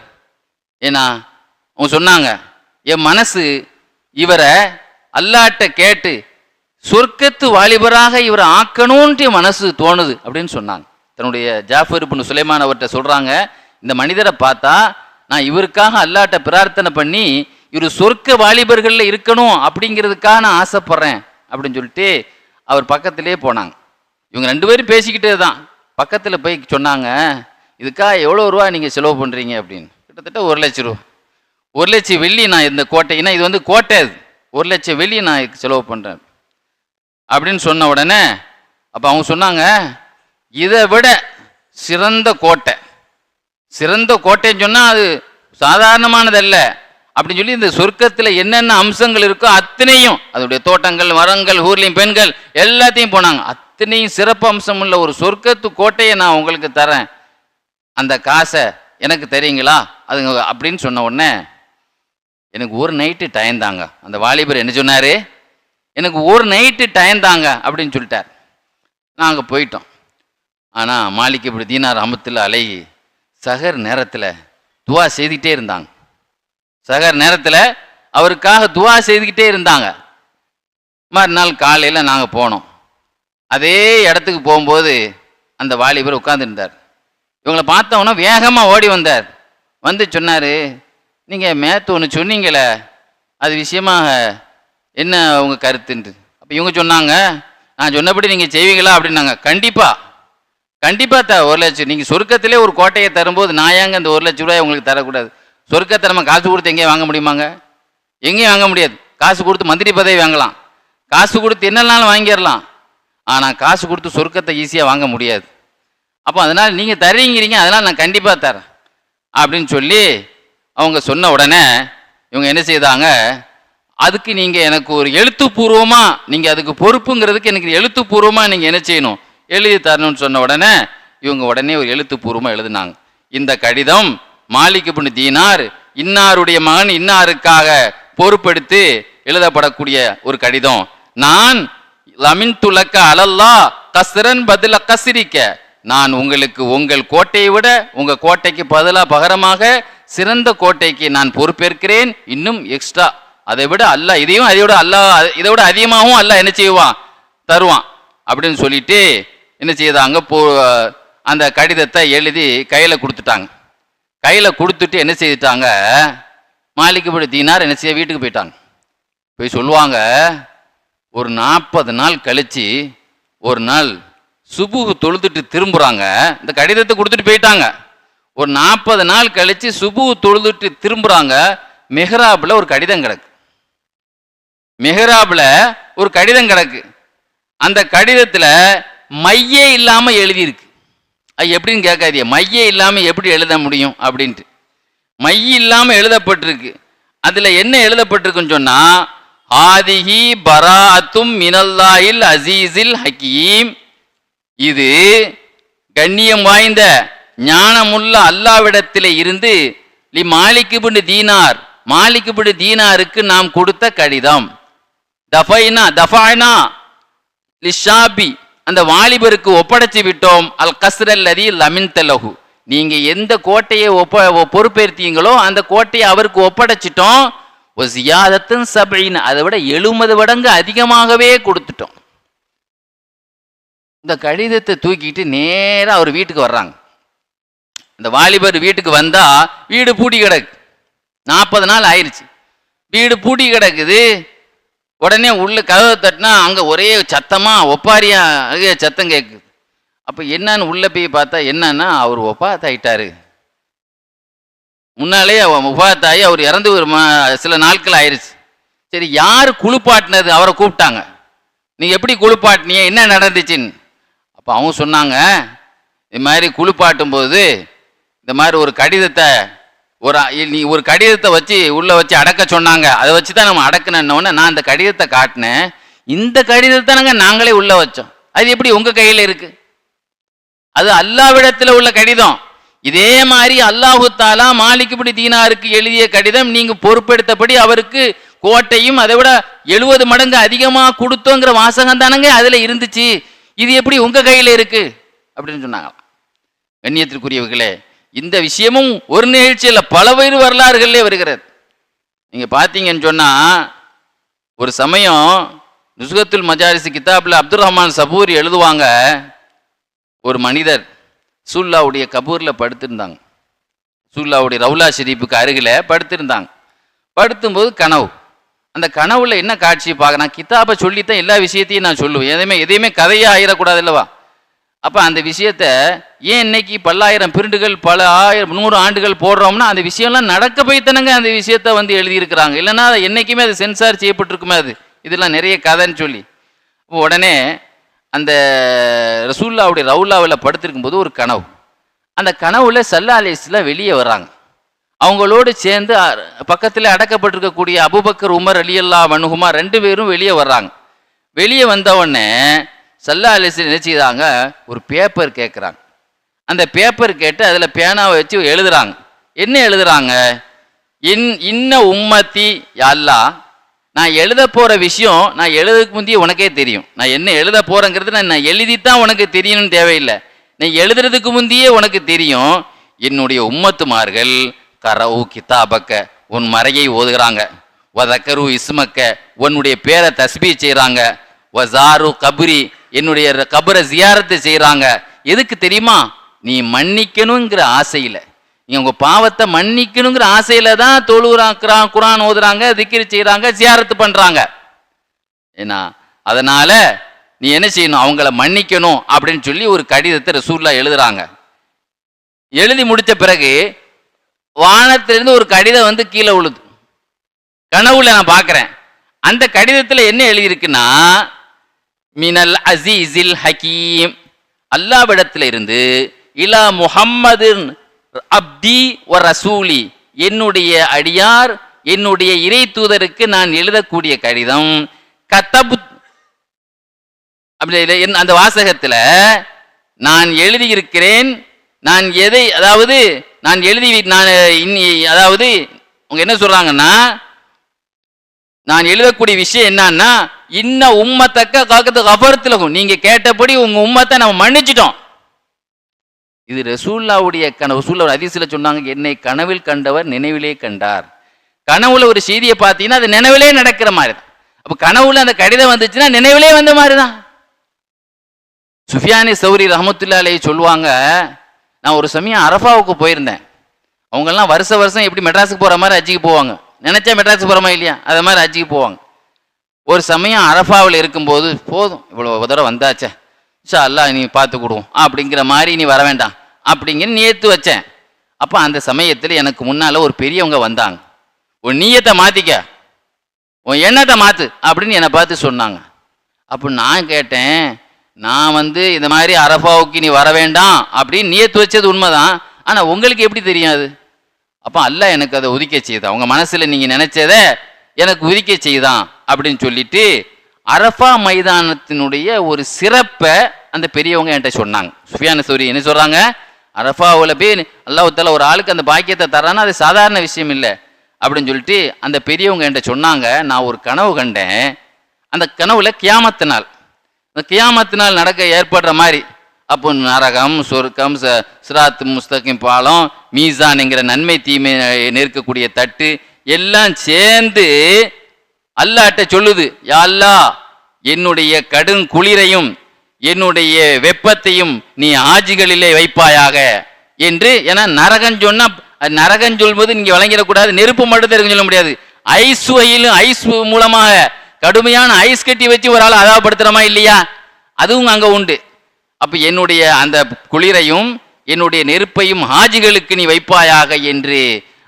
ஏன்னா அவங்க சொன்னாங்க, என் மனசு இவரை அல்லாட்ட கேட்டு சொர்க்கத்து வாலிபராக இவரை ஆக்கணும்ன்ற மனசு தோணுது அப்படின்னு சொன்னாங்க. தன்னுடைய ஜாஃபர் இப்னு சுலைமான் அவர்கிட்ட சொல்றாங்க, இந்த மனிதரை பார்த்தா நான் இவருக்காக அல்லாட்ட பிரார்த்தனை பண்ணி இவர் சொர்க்க வாலிபர்களில் இருக்கணும் அப்படிங்கிறதுக்காக நான் ஆசைப்படுறேன் அப்படின்னு சொல்லிட்டு அவர் பக்கத்திலே போனாங்க. இவங்க ரெண்டு பேரும் பேசிக்கிட்டே தான் பக்கத்தில் போய் சொன்னாங்க, இதுக்காக எவ்வளோ ரூபா நீங்கள் செலவு பண்ணுறீங்க அப்படின்னு. கிட்டத்தட்ட 1 லட்சம் ரூபா. 1 லட்சம் வெள்ளி நான் இந்த கோட்டைன்னா இது வந்து கோட்டை, அது 1 லட்சம் வெள்ளி நான் செலவு பண்ணுறேன் அப்படின்னு சொன்ன உடனே அப்போ அவங்க சொன்னாங்க, இதை விட சிறந்த கோட்டை, சிறந்த கோட்டைன்னு சொன்னால் அது சாதாரணமானதல்ல அப்படின்னு சொல்லி இந்த சொர்க்கத்தில் என்னென்ன அம்சங்கள் இருக்கோ அத்தனையும், அதோடைய தோட்டங்கள், மரங்கள், ஊர்லேயும் பெண்கள் எல்லாத்தையும் போனாங்க. அத்தனையும் சிறப்பு அம்சம் உள்ள ஒரு சொர்க்கத்து கோட்டையை நான் உங்களுக்கு தரேன், அந்த காசை எனக்கு தெரியுங்களா அது அப்படின்னு சொன்ன உடனே எனக்கு ஒரு நைட்டு டைம் தாங்க. அந்த வாலிபர் என்ன சொன்னார், எனக்கு ஒரு நைட்டு டைம் தாங்க அப்படின்னு சொல்லிட்டார். நாங்கள் போயிட்டோம். ஆனால் மாலிக் இப்னு தீனார் ரஹ்மத்துல்லாஹி அலைஹி சஹர் நேரத்தில் துவா செய்துக்கிட்டே இருந்தாங்க. சஹர் நேரத்தில் அவருக்காக துவா செய்துக்கிட்டே இருந்தாங்க. மறுநாள் காலையில் நாங்கள் போனோம். அதே இடத்துக்கு போகும்போது அந்த வாலிபர் உட்கார்ந்துருந்தார். இவங்களை பார்த்தவொன்னே வேகமாக ஓடி வந்தார். வந்து சொன்னார், நீங்கள் மேத்து ஒன்று சொன்னீங்களே, அது விஷயமாக என்ன உங்கள் கருத்துன்ட்டு. அப்போ இவங்க சொன்னாங்க, நான் சொன்னபடி நீங்கள் செய்வீங்களா அப்படின்னாங்க. கண்டிப்பாக 1 லட்சம், நீங்கள் சொர்க்கத்திலே ஒரு கோட்டையை தரும்போது நான் ஏங்க அந்த 1 லட்ச ரூபாய் உங்களுக்கு தரக்கூடாது. சொர்க்கத்தை நம்ம காசு கொடுத்து எங்கேயும் வாங்க முடியுமாங்க? எங்கேயும் வாங்க முடியாது. காசு கொடுத்து மந்திரி பதவி வாங்கலாம், காசு கொடுத்து என்னன்னாலும் வாங்கிடலாம், ஆனால் காசு கொடுத்து சொர்க்கத்தை ஈஸியாக வாங்க முடியாது. அப்போ அதனால் நீங்கள் தருவீங்கிறீங்க, அதனால் நான் கண்டிப்பாக தரேன் அப்படின்னு சொல்லி அவங்க சொன்ன உடனே இவங்க என்ன செய்தாங்க, அதுக்கு நீங்கள் எனக்கு ஒரு எழுத்துப்பூர்வமாக, நீங்கள் அதுக்கு பொறுப்புங்கிறதுக்கு எனக்கு எழுத்துப்பூர்வமாக நீங்கள் என்ன செய்யணும், எழுதி தரணும்னு சொன்ன உடனே இவங்க உடனே ஒரு எழுத்துப்பூர்வமாக எழுதினாங்க. இந்த கடிதம் மாலிக் இப்னு தீனார் இன்னாருடைய மகன் இன்னாருக்காக பொறுப்பெடுத்து எழுதப்படக்கூடிய ஒரு கடிதம். நான் லமின் துலக்க அலல்லா கஸ்ரன் பதில கசிரிக்க, நான் உங்களுக்கு உங்கள் கோட்டையை விட உங்கள் கோட்டைக்கு பகரமாக சிறந்த கோட்டைக்கு நான் பொறுப்பேற்கிறேன். இன்னும் எக்ஸ்ட்ரா அதை விட அல்லாஹ் இதையும் இதை விட அதிகமாகவும் அல்லாஹ் என்ன செய்வான், தருவான் அப்படின்னு சொல்லிட்டு என்ன செய்தாங்க, அந்த கடிதத்தை எழுதி கையில் கொடுத்துட்டாங்க. கையில் கொடுத்துட்டு என்ன செய்துட்டாங்க, மாலிக் இப்னு தீனார் என்ன செய்ய வீட்டுக்கு போயிட்டாங்க. போய் சொல்லுவாங்க, ஒரு 40 நாள் கழிச்சு ஒரு நாள் சுபுஹ் தொழுதுட்டு திரும்புகிறாங்க. இந்த கடிதத்தை கொடுத்துட்டு போயிட்டாங்க. ஒரு 40 நாள் கழிச்சு சுபுஹ் தொழுதுட்டு திரும்புகிறாங்க. மெஹ்ராபில் ஒரு கடிதம் கிடக்கு. மெஹ்ராபில் ஒரு கடிதம் கிடக்கு. அந்த கடிதத்தில் மையே இல்லாமல் எழுதியிருக்கு. அது எப்படின்னு கேட்காதீங்க, மையே இல்லாமல் எப்படி எழுத முடியும் அப்படின்ட்டு. மை இல்லாமல் எழுதப்பட்டிருக்கு. அதில் என்ன எழுதப்பட்டிருக்குன்னு சொன்னால், ஆதிஹி பராத்தும் மினல்லாஹில் அசீஸில் ஹக்கீம், இது கண்ணியம் வாய்ந்த ஞானமுள்ள அல்லாவிடத்திலே இருந்து மாலிக் இப்னு தீனார், மாலிக் இப்னு தீனாருக்கு நாம் கொடுத்த கடிதம். தஃபாய்னா லிஷாபி, அந்த வாலிபருக்கு ஒப்படைச்சு விட்டோம். அல் கஸ்ரல்லதி லமின் தலஹு, நீங்க எந்த கோட்டையை பொறுப்பேற்றீங்களோ அந்த கோட்டையை அவருக்கு ஒப்படைச்சிட்டோம். ஒசியாதத்தின் சபையின், அதை விட 70 மடங்கு அதிகமாகவே கொடுத்துட்டோம். இந்த கடிதத்தை தூக்கிட்டு நேராக அவர் வீட்டுக்கு வர்றாங்க. இந்த வாலிபர் வீட்டுக்கு வந்தா வீடு பூட்டி கிடக்கு. 40 நாள் ஆயிடுச்சு, வீடு பூட்டி கிடக்குது. உடனே உள்ள கதவை தட்டினா அங்கே ஒரே சத்தமாக ஒப்பாரியா சத்தம் கேட்குது. அப்போ என்னன்னு உள்ளே போய் பார்த்தா என்னன்னா அவர் ஒப்பாத்தாயிட்டாரு. முன்னாலே ஒப்பாத்தாயி அவர் இறந்து ஒரு சில நாட்கள் ஆயிடுச்சு. சரி, யார் குளிப்பாட்டினது? அவரை கூப்பிட்டாங்க. நீங்கள் எப்படி குளிப்பாட்டினீங்க, என்ன நடந்துச்சுன்னு. அப்போ அவங்க சொன்னாங்க, இது மாதிரி குளிப்பாட்டும் போது இந்த மாதிரி ஒரு கடிதத்தை ஒரு கடிதத்தை வச்சு உள்ளே வச்சு அடக்க சொன்னாங்க. அதை வச்சு தான் நம்ம அடக்கணுன்னொன்னே நான் அந்த கடிதத்தை காட்டினேன். இந்த கடிதத்தை நாங்களே உள்ளே வச்சோம். அது எப்படி உங்கள் கையில் இருக்கு? அது அல்லாஹ்விடத்தில் உள்ள கடிதம். இதே மாதிரி அல்லாஹு தாலா மாலிக் இப்னு தீனாருக்கு எழுதிய கடிதம் நீங்கள் பொறுப்பெடுத்தபடி அவருக்கு கோட்டையும் அதை விட 70 மடங்கு அதிகமாக கொடுத்தோங்கிற வாசகம் தானங்க அதில் இருந்துச்சு. இது எப்படி உங்கள் கையில் இருக்கு அப்படின்னு சொன்னாங்க. கண்ணியத்திற்குரியவர்களே, இந்த விஷயமும் ஒரு நிகழ்ச்சியில் பலவேறு வரலாறுகளே வருகிறது. நீங்கள் பார்த்தீங்கன்னு சொன்னால், ஒரு சமயம் நுஸ்கத்துல் மஜாலிஸ் கிதாபில் அப்துல் ரஹ்மான் சபூரி எழுதுவாங்க, ஒரு மனிதர் ரசூலுல்லாஹ்வுடைய கபூரில் படுத்திருந்தாங்க. ரசூலுல்லாஹ்வுடைய ரவுலா ஷெரீஃபுக்கு அருகில் படுத்திருந்தாங்க. படுத்தும்போது கனவு. அந்த கனவுல என்ன காட்சியை பார்க்க, நான் கிதாபை சொல்லித்தான் எல்லா விஷயத்தையும் நான் சொல்லுவேன். எதையுமே கதையாக ஆயிடக்கூடாது இல்லவா? அப்போ அந்த விஷயத்த ஏன் இன்னைக்கு பல்லாயிரம் பிரிண்டுகள் பல 100 ஆண்டுகள் போடுறோம்னா அந்த விஷயம்லாம் நடக்க போய்த்தானங்க அந்த விஷயத்த எழுதியிருக்கிறாங்க. இல்லைன்னா என்னைக்குமே அது சென்சார் செய்யப்பட்டிருக்குமே. இதெல்லாம் நிறைய கதைன்னு சொல்லி உடனே அந்த ரசூலுல்லாஹ்வுடைய ரவுலாவில் படுத்திருக்கும் போது ஒரு கனவு. அந்த கனவுல ஸல்லல்லாஹு அலைஹி வஸல்லம் வெளியே வர்றாங்க. அவங்களோடு சேர்ந்து பக்கத்தில் அடக்கப்பட்டிருக்கக்கூடிய அபூபக்கர் உமர் ரலியல்லாஹு அன்ஹுமா 2 பேரும் வெளியே வர்றாங்க. வெளியே வந்த உடனே ஸல்லல்லாஹு அலைஹி வஸல்லம் என்ன செய்தாங்க, ஒரு பேப்பர் கேட்குறாங்க. அந்த பேப்பர் கேட்டு அதில் பேனாவை வச்சு எழுதுறாங்க. என்ன எழுதுறாங்க? இன்ன உம்மத்தி யா அல்லாஹ், நான் எழுத போகிற விஷயம் நான் எழுதுறதுக்கு முந்தைய உனக்கே தெரியும். நான் என்ன எழுத போகிறேங்கிறது நான் எழுதித்தான் உனக்கு தெரியணும்னு தேவையில்லை. நான் எழுதுறதுக்கு முந்தையே உனக்கு தெரியும். என்னுடைய உம்மத்துமார்கள் கரவு கிதாபக்க, உன் மறையை ஓதுகிறாங்க. வதக்கரு இஸ்மக்க, உன்னுடைய பேரை தஸ்பீ செய்கிறாங்க. வசாரு கபுரி, என்னுடைய கபரை ஜியாரத்து செய்கிறாங்க. எதுக்கு தெரியுமா? நீ மன்னிக்கணுங்கிற ஆசையில், நீ உங்கள் பாவத்தை மன்னிக்கணுங்கிற ஆசையில் தான் தொழுகிறான், குரான் ஓதுறாங்க, திக்ர் செய்கிறாங்க, ஜியாரத்து பண்ணுறாங்க. ஏன்னா அதனால் நீ என்ன செய்யணும், அவங்கள மன்னிக்கணும் அப்படின்னு சொல்லி ஒரு கடிதத்தை ரசூலுல்லாஹ் எழுதுறாங்க. எழுதி முடித்த பிறகு வானத்திலிருந்து ஒரு கடிதம் கீழே விழுது. கனவுல நான் பார்க்குறேன். அந்த கடிதத்தில் என்ன எழுதியிருக்குன்னா, மினல் அசீஸில் ஹக்கீம், அல்லாஹ்விடத்தில் இருந்து இலா முஹம்மதின் அப்தி வ ரசூலி, என்னுடைய அடியார் என்னுடைய இறை தூதருக்கு நான் எழுதக்கூடிய கடிதம். கதபு அப்படி அந்த வாசகத்தில் நான் எழுதியிருக்கிறேன். நான் எதை, அதாவது நான் எழுதி அதாவது அவங்க என்ன சொல்றாங்கன்னா, நான் எழுதக்கூடிய விஷயம் என்னன்னா, இன்ன உம்மத்தக்க காக்கத்து கபரத்துலகும், நீங்க கேட்டபடி உங்க உம்மத்தை நம்ம மன்னிச்சிட்டோம். இது ரசூலுல்லாஹ்வுடைய கனவு. ரசூலுல்லாஹ் ஹதீஸ்ல சொன்னாங்க, என்னை கனவில் கண்டவர் நினைவிலே கண்டார். கனவுல ஒரு செய்தியை பார்த்தீங்கன்னா அது நினைவிலே நடக்கிற மாதிரி தான். அப்போ கனவுல அந்த கடிதம் வந்துச்சுன்னா நினைவிலே வந்த மாதிரி தான். சுஃபியானி சௌரி ரஹ்மத்துல்லாஹி அலைஹி சொல்லுவாங்க, நான் ஒரு சமயம் அரஃபாவுக்கு போயிருந்தேன். அவங்கெல்லாம் வருஷம் எப்படி மெட்ராஸுக்கு போகிற மாதிரி ஹஜ்ஜுக்கு போவாங்க. நினச்சா மெட்ராஸுக்கு போகிற மாதிரி இல்லையா, அதை மாதிரி ஹஜ்ஜுக்கு போவாங்க. ஒரு சமயம் அரஃபாவில் இருக்கும்போது, போதும் இவ்வளோ தடவை வந்தாச்சே, இன்ஷா அல்லாஹ் நீ பார்த்து கொடுவோம் அப்படிங்கிற மாதிரி, நீ வர வேண்டாம் அப்படிங்கிற நியத்து வச்சேன். அப்போ அந்த சமயத்தில் எனக்கு முன்னால் ஒரு பெரியவங்க வந்தாங்க. உன் நீயத்தை மாற்றிக்க, உன் எண்ணத்தை மாற்று அப்படின்னு என்னை பார்த்து சொன்னாங்க. அப்போ நான் கேட்டேன், நான் இந்த மாதிரி அரஃபாவுக்கு நீ வர வேண்டாம் அப்படின்னு நியத்து வச்சது உண்மைதான், ஆனால் உங்களுக்கு எப்படி தெரியாது? அப்போ அல்லாஹ் எனக்கு அதை உதிக்க செய்தான், உங்கள் மனசில் நீங்கள் நினைச்சதை எனக்கு உதிக்க செய்தான் அப்படின்னு சொல்லிட்டு அரஃபா மைதானத்தினுடைய ஒரு சிறப்பை அந்த பெரியவங்க என்கிட்ட சொன்னாங்க. சுஃபியான் சௌரி என்ன சொல்கிறாங்க, அரஃபாவில் போய் அல்லாஹ் தஆலா ஒரு ஆளுக்கு அந்த பாக்கியத்தை தரான்னா அது சாதாரண விஷயம் இல்லை அப்படின்னு சொல்லிட்டு அந்த பெரியவங்க என்கிட்ட சொன்னாங்க. நான் ஒரு கனவு கண்டேன். அந்த கனவுல கியாமத்து நாள், இந்த கியாமத்து நாள் நடக்க ஏற்படுற மாதிரி, அப்போ நரகம், சொர்க்கம், சிராத் முஸ்தகிம் பாலம், மீசான் என்கிற நன்மை தீமை நிற்கக்கூடிய தட்டு எல்லாம் சேர்ந்து அல்லாஹ்ட்ட சொல்லுது, யா அல்லாஹ் என்னுடைய கடும் குளிரையும் என்னுடைய வெப்பத்தையும் நீ ஆஜிகளிலே வைப்பாயாக என்று. ஏன்னா நரகம் சொன்னா, நரகம் சொல்வது நீங்க வழங்கிடக்கூடாது, நெருப்பு மட்டும் தெரிஞ்சு சொல்ல முடியாது. ஐஸ் மூலமாக கடுமையான ஐஸ் கட்டி வச்சு ஒரு ஆள் அதாவப்படுத்துறமா இல்லையா? அதுவும் அங்க உண்டு. அப்ப என்னுடைய அந்த குளிரையும் என்னுடைய நெருப்பையும் ஹாஜிகளுக்கு நீ வைப்பாயாக என்று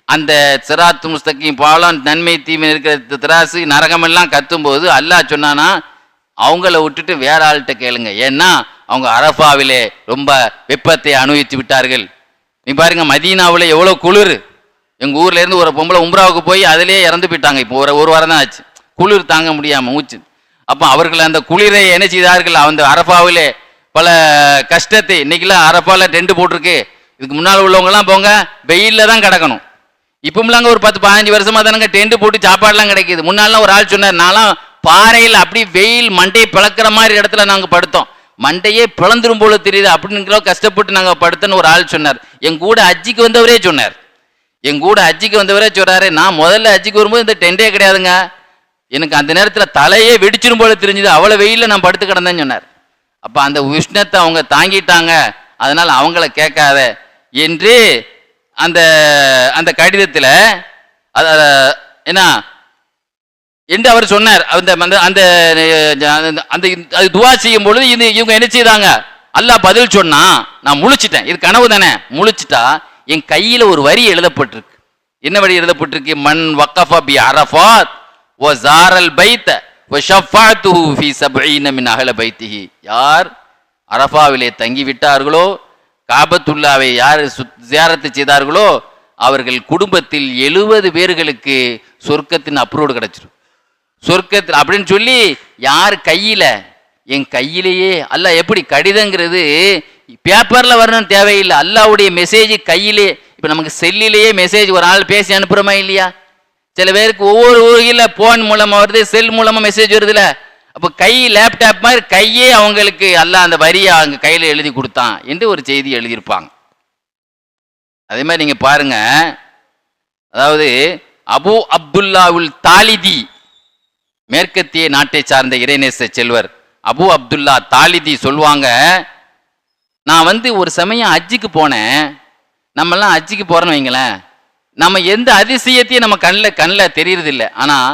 அந்த சிராத்து முஸ்தகீம் பாலம் நன்மை தீமை இருக்கிற திராசு நரகமெல்லாம் கத்தும்போது அல்லாஹ் சொன்னானா, அவங்கள விட்டுட்டு வேற ஆள்கிட்ட கேளுங்க, ஏன்னா அவங்க அரஃபாவிலே ரொம்ப வெப்பத்தை அனுபவித்து விட்டார்கள். நீ பாருங்க, மதீனாவில் எவ்வளோ குளிர். எங்கள் ஊர்ல இருந்து ஒரு பொம்பளை உம்ராவுக்கு போய் அதிலே இறந்து போயிட்டாங்க. இப்போ ஒரு வாரம் தான் ஆச்சு, குளிர் தாங்க முடியாம மூச்சு. அப்போ அவர்கள் அந்த குளிரை என்ன செய்தார்கள், அந்த அரஃபாவிலே பல கஷ்டத்தை. இன்னைக்கெல்லாம் அரஃபாவில் டென்ட் போட்டிருக்கு. இதுக்கு முன்னால் உள்ளவங்கலாம் போங்க வெயிலில் தான் கிடக்கணும். இப்போம்லாங்க ஒரு 10-15 வருஷமா தானங்க டென்ட் போட்டு சாப்பாடுலாம் கிடைக்கிது. முன்னாலாம் ஒரு ஆள் சொன்னார், நான்லாம் பாறையில் அப்படி வெயில் மண்டையை பிளக்கிற மாதிரி இடத்துல நாங்கள் படுத்தோம், மண்டையே பிளந்துரும் போல தெரியுது அப்படிங்கிற கஷ்டப்பட்டு நாங்கள் படுத்தோன்னு ஒரு ஆள் சொன்னார். என் கூட ஹஜ்ஜிக்கு வந்தவரே சொன்னார். என் கூட ஹஜ்ஜிக்கு வந்தவரே சொல்றாரு, நான் முதல்ல ஹஜ்ஜிக்கு வரும்போது இந்த டென்டே கிடையாதுங்க, எனக்கு அந்த நேரத்தில் தலையே வெடிச்சிரும் போல தெரிஞ்சுது, அவ்வளோ வெயிலில் நான் படுத்து கிடந்தேன்னு சொன்னார். அப்போ அந்த உஷ்ணத்தை அவங்க தாங்கிட்டாங்க, அதனால அவங்கள கேட்காத என்று அந்த அந்த கடிதத்தில் என்ன என்று அவர் சொன்னார். அந்த அந்த அது துவா செய்யும் பொழுது இவங்க என்ன செய்தாங்க, அல்லாஹ் பதில் சொன்னா, நான் முழிச்சிட்டேன், இது கனவு தானே, முழிச்சிட்டா என் கையில ஒரு வரி எழுதப்பட்டிருக்கு. என்ன வரி எழுதப்பட்டிருக்கு, மன் வக்கஃப பி அரஃபாத் வ ஸாரல் பைத வ ஷஃபாத்துஹு ஃபீ 70 மின் அஹ்ல பைத்திஹி. யார் அரஃபாவிலே தங்கி விட்டார்களோ, காபத்துல்லாவை யார் ஜியாரத்து செய்தார்களோ, அவர்கள் குடும்பத்தில் 70 பேர்களுக்கு சொர்க்கத்தின் அப்ரூவ்டு கிடைச்சிடும். சொர்க்கத்தில் அப்படின்னு சொல்லி யார் கையில, என் கையிலேயே. அல்லாஹ் எப்படி கடிதங்கிறது பேப்பர்ல வரணும்னு தேவையில்லை, அல்லாஹ்வுடைய மெசேஜ் கையிலே. இப்ப நமக்கு செல்லிலேயே மெசேஜ் ஒரு ஆள் பேசி அனுப்புறோமா இல்லையா? சில பேருக்கு ஒவ்வொரு ஊரில் போன் மூலமா வருது, செல் மூலமா மெசேஜ் வருதுல. அப்போ கை லேப்டாப் மாதிரி கையே அவங்களுக்கு அல்லாஹ் அந்த வரியை அவங்க கையில எழுதி கொடுத்தான் என்று ஒரு செய்தி எழுதியிருப்பாங்க. அதே மாதிரி நீங்க பாருங்க, அதாவது அபு அப்துல்லாவுல் தாலிதி, மேற்கத்திய நாட்டை சார்ந்த இறைநேச செல்வர் அபு அப்துல்லா தாலிதி சொல்லுவாங்க, நான் ஒரு சமயம் ஹஜ்ஜுக்கு போனேன். நம்மெல்லாம் ஹஜ்ஜுக்கு போறோன்னு வைங்களேன், நம்ம எந்த அதிசயத்தையும் நம்ம கண்ணில் தெரியறது இல்லை. ஆனால்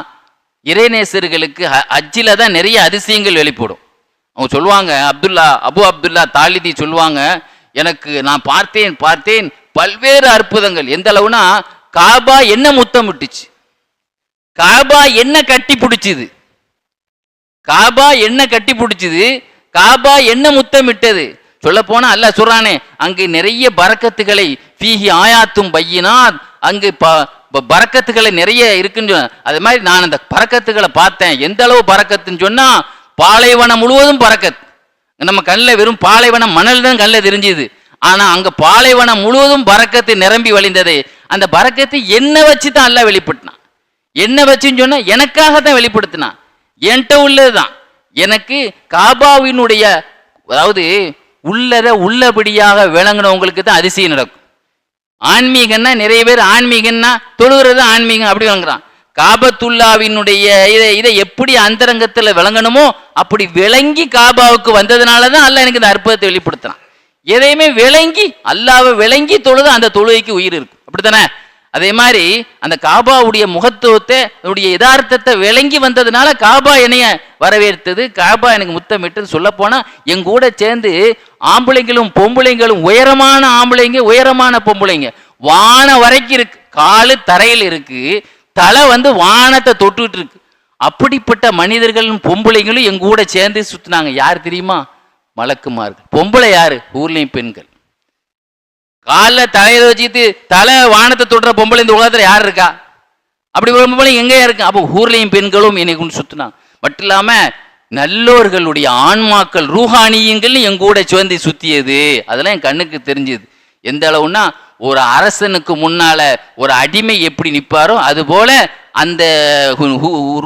இறைநேசர்களுக்கு ஹஜ்ஜில் தான் நிறைய அதிசயங்கள் வெளிப்படும். அவங்க சொல்லுவாங்க, அபு அப்துல்லா தாலிதி சொல்லுவாங்க, எனக்கு நான் பார்த்தேன் பல்வேறு அற்புதங்கள். எந்த அளவுனா, காபா என்ன முத்தம் விட்டுச்சு, காபா என்ன கட்டி பிடிச்சிது, காபா என்ன கட்டி பிடிச்சிது, காபா என்ன முத்தமிட்டது. சொல்ல போனா அல்லாஹ் சொல்றானே, அங்கு நிறைய பரக்கத்துகளை ஃபீஹி ஆயாத்தும் பையினாத், அங்கு பரக்கத்துகளை நிறைய இருக்குன்னு. அது மாதிரி நான் அந்த பரக்கத்துகளை பார்த்தேன். எந்த அளவு பரக்கத்துன்னு சொன்னா, பாலைவனம் முழுவதும் பரக்கத். நம்ம கண்ணில் வெறும் பாலைவனம் மணல் தான் கண்ணில் தெரிஞ்சுது, ஆனா அங்க பாலைவனம் முழுவதும் பரக்கத்து நிரம்பி வழிந்தது. அந்த பரக்கத்து என்ன வச்சு தான் அல்லாஹ் வெளிப்படுத்தினான். என்ன வச்சுன்னு சொன்னா எனக்காகத்தான் வெளிப்படுத்தினான், என்கிட்ட உள்ளதுதான். எனக்கு காபாவினுடைய, அதாவது உள்ளபடியாக விளங்கினவங்களுக்கு தான் அதிசயம் நடக்கும். ஆன்மீகன்னா நிறைய பேர் ஆன்மீகன்னா தொழுகிறது ஆன்மீகம் அப்படி விளங்குறான். காபத்துல்லாவினுடைய இதை எப்படி அந்தரங்கத்தில் விளங்கணுமோ அப்படி விளங்கி காபாவுக்கு வந்ததுனால தான் அல்லாஹ் எனக்கு இந்த அற்புதத்தை வெளிப்படுத்தினான். எதையுமே விளங்கி அல்லாஹ்வை விளங்கி தொழுது அந்த தொழுகைக்கு உயிர் இருக்கும், அப்படித்தானே? அதே மாதிரி அந்த காபாவுடைய முகத்துவத்தை, அதனுடைய யதார்த்தத்தை விளங்கி வந்ததுனால காபா என்னைய வரவேற்றது, காபா எனக்கு முத்தமிட்டு. சொல்ல போனா எங்க கூட சேர்ந்து ஆம்பளைங்களும் பொம்பளைங்களும், உயரமான ஆம்பளைங்க உயரமான பொம்பளைங்க, வானம் வரைக்கும் இருக்கு, காலு தரையில் இருக்கு, தலை வானத்தை தொட்டுட்டு இருக்கு. அப்படிப்பட்ட மனிதர்களும் பொம்பளைங்களும் எங்க கூட சேர்ந்து சுத்தினாங்க. யார் தெரியுமா? மலக்குமார்கள். பொம்பளை யாரு? ஊர்லயும் பெண்கள். காலில் தலையில வச்சுட்டு தலை வானத்தை தொடுற பொம்பளை இந்த உலகத்துல யார் இருக்கா? அப்படி ஒரு பொம்பளை எங்கேயா இருக்கு? அப்போ ஊர்லையும் பெண்களும் என்னை கொண்டு சுத்தினாங்க. மட்டும் இல்லாம நல்லோர்களுடைய ஆன்மாக்கள் ரூஹானியங்கள் எங்க கூட சேர்ந்து சுத்தியது, அதெல்லாம் என் கண்ணுக்கு தெரிஞ்சது. எந்த அளவுன்னா, ஒரு அரசனுக்கு முன்னால ஒரு அடிமை எப்படி நிற்பாரோ அது போல அந்த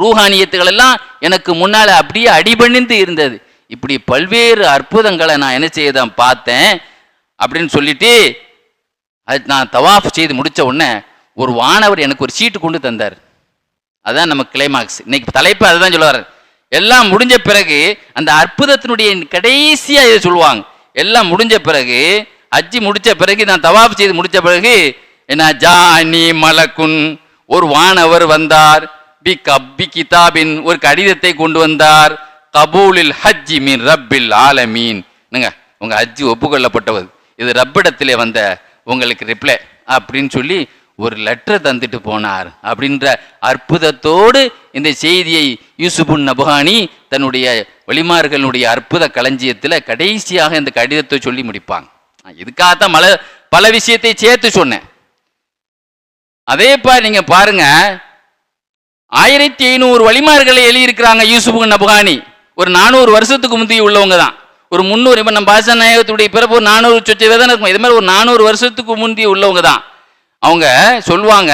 ரூஹானியத்துகள் எல்லாம் எனக்கு முன்னால அப்படியே அடிபணிந்து இருந்தது. இப்படி பல்வேறு அற்புதங்களை நான் என்ன செய்யதான் பார்த்தேன் அப்படின்னு சொல்லிட்டு, அது நான் தவாஃப் செய்து முடிச்ச உடனே ஒரு வானவர் எனக்கு ஒரு சீட்டு கொண்டு தந்தார். அதுதான் நம்ம கிளைமாக்ஸ். இன்னைக்கு தலைப்பு அதுதான் சொல்லுவார். எல்லாம் முடிஞ்ச பிறகு அந்த அற்புதத்தினுடைய கடைசியா இதை சொல்லுவாங்க. எல்லாம் முடிஞ்ச பிறகு, ஹஜ்ஜி முடிச்ச பிறகு, நான் தவாஃப் செய்து முடிச்ச பிறகு என்ன, ஜானி மலக்குன், ஒரு வானவர் வந்தார், பி கிதாபின் ஒரு கடிதத்தை கொண்டு வந்தார். கபூலில் ஹஜ்ஜி மின் ரப்பில் ஆலமீன், உங்க ஹஜ்ஜி ஒப்புக்கொள்ளப்பட்டவது, இது ரப்பிடத்திலே வந்த உங்களுக்கு ரிப்ளை அப்படின்னு சொல்லி ஒரு லெட்டர் தந்துட்டு போனார் அப்படின்ற அற்புதத்தோடு இந்த செய்தியை யூசுபுன் நபஹானி தன்னுடைய வழிமார்களுடைய அற்புத களஞ்சியத்தில் கடைசியாக இந்த கடிதத்தை சொல்லி முடிப்பாங்க. இதுக்காகத்தான் பல விஷயத்தை சேர்த்து சொன்னேன். அதே நீங்க பாருங்க, 1500 வழிமார்களை எழுதியிருக்கிறாங்க யூசுபுன் நபஹானி. ஒரு 400 வருஷத்துக்கு முந்தைய உள்ளவங்க தான். ஒரு 300, இப்போ நம்ம பாஷா நாயகத்துடைய பிறப்பு ஒரு 400 சொச்ச வேதனை இருக்கும். இது மாதிரி ஒரு 400 வருஷத்துக்கு முந்தைய உள்ளவங்க தான். அவங்க சொல்லுவாங்க,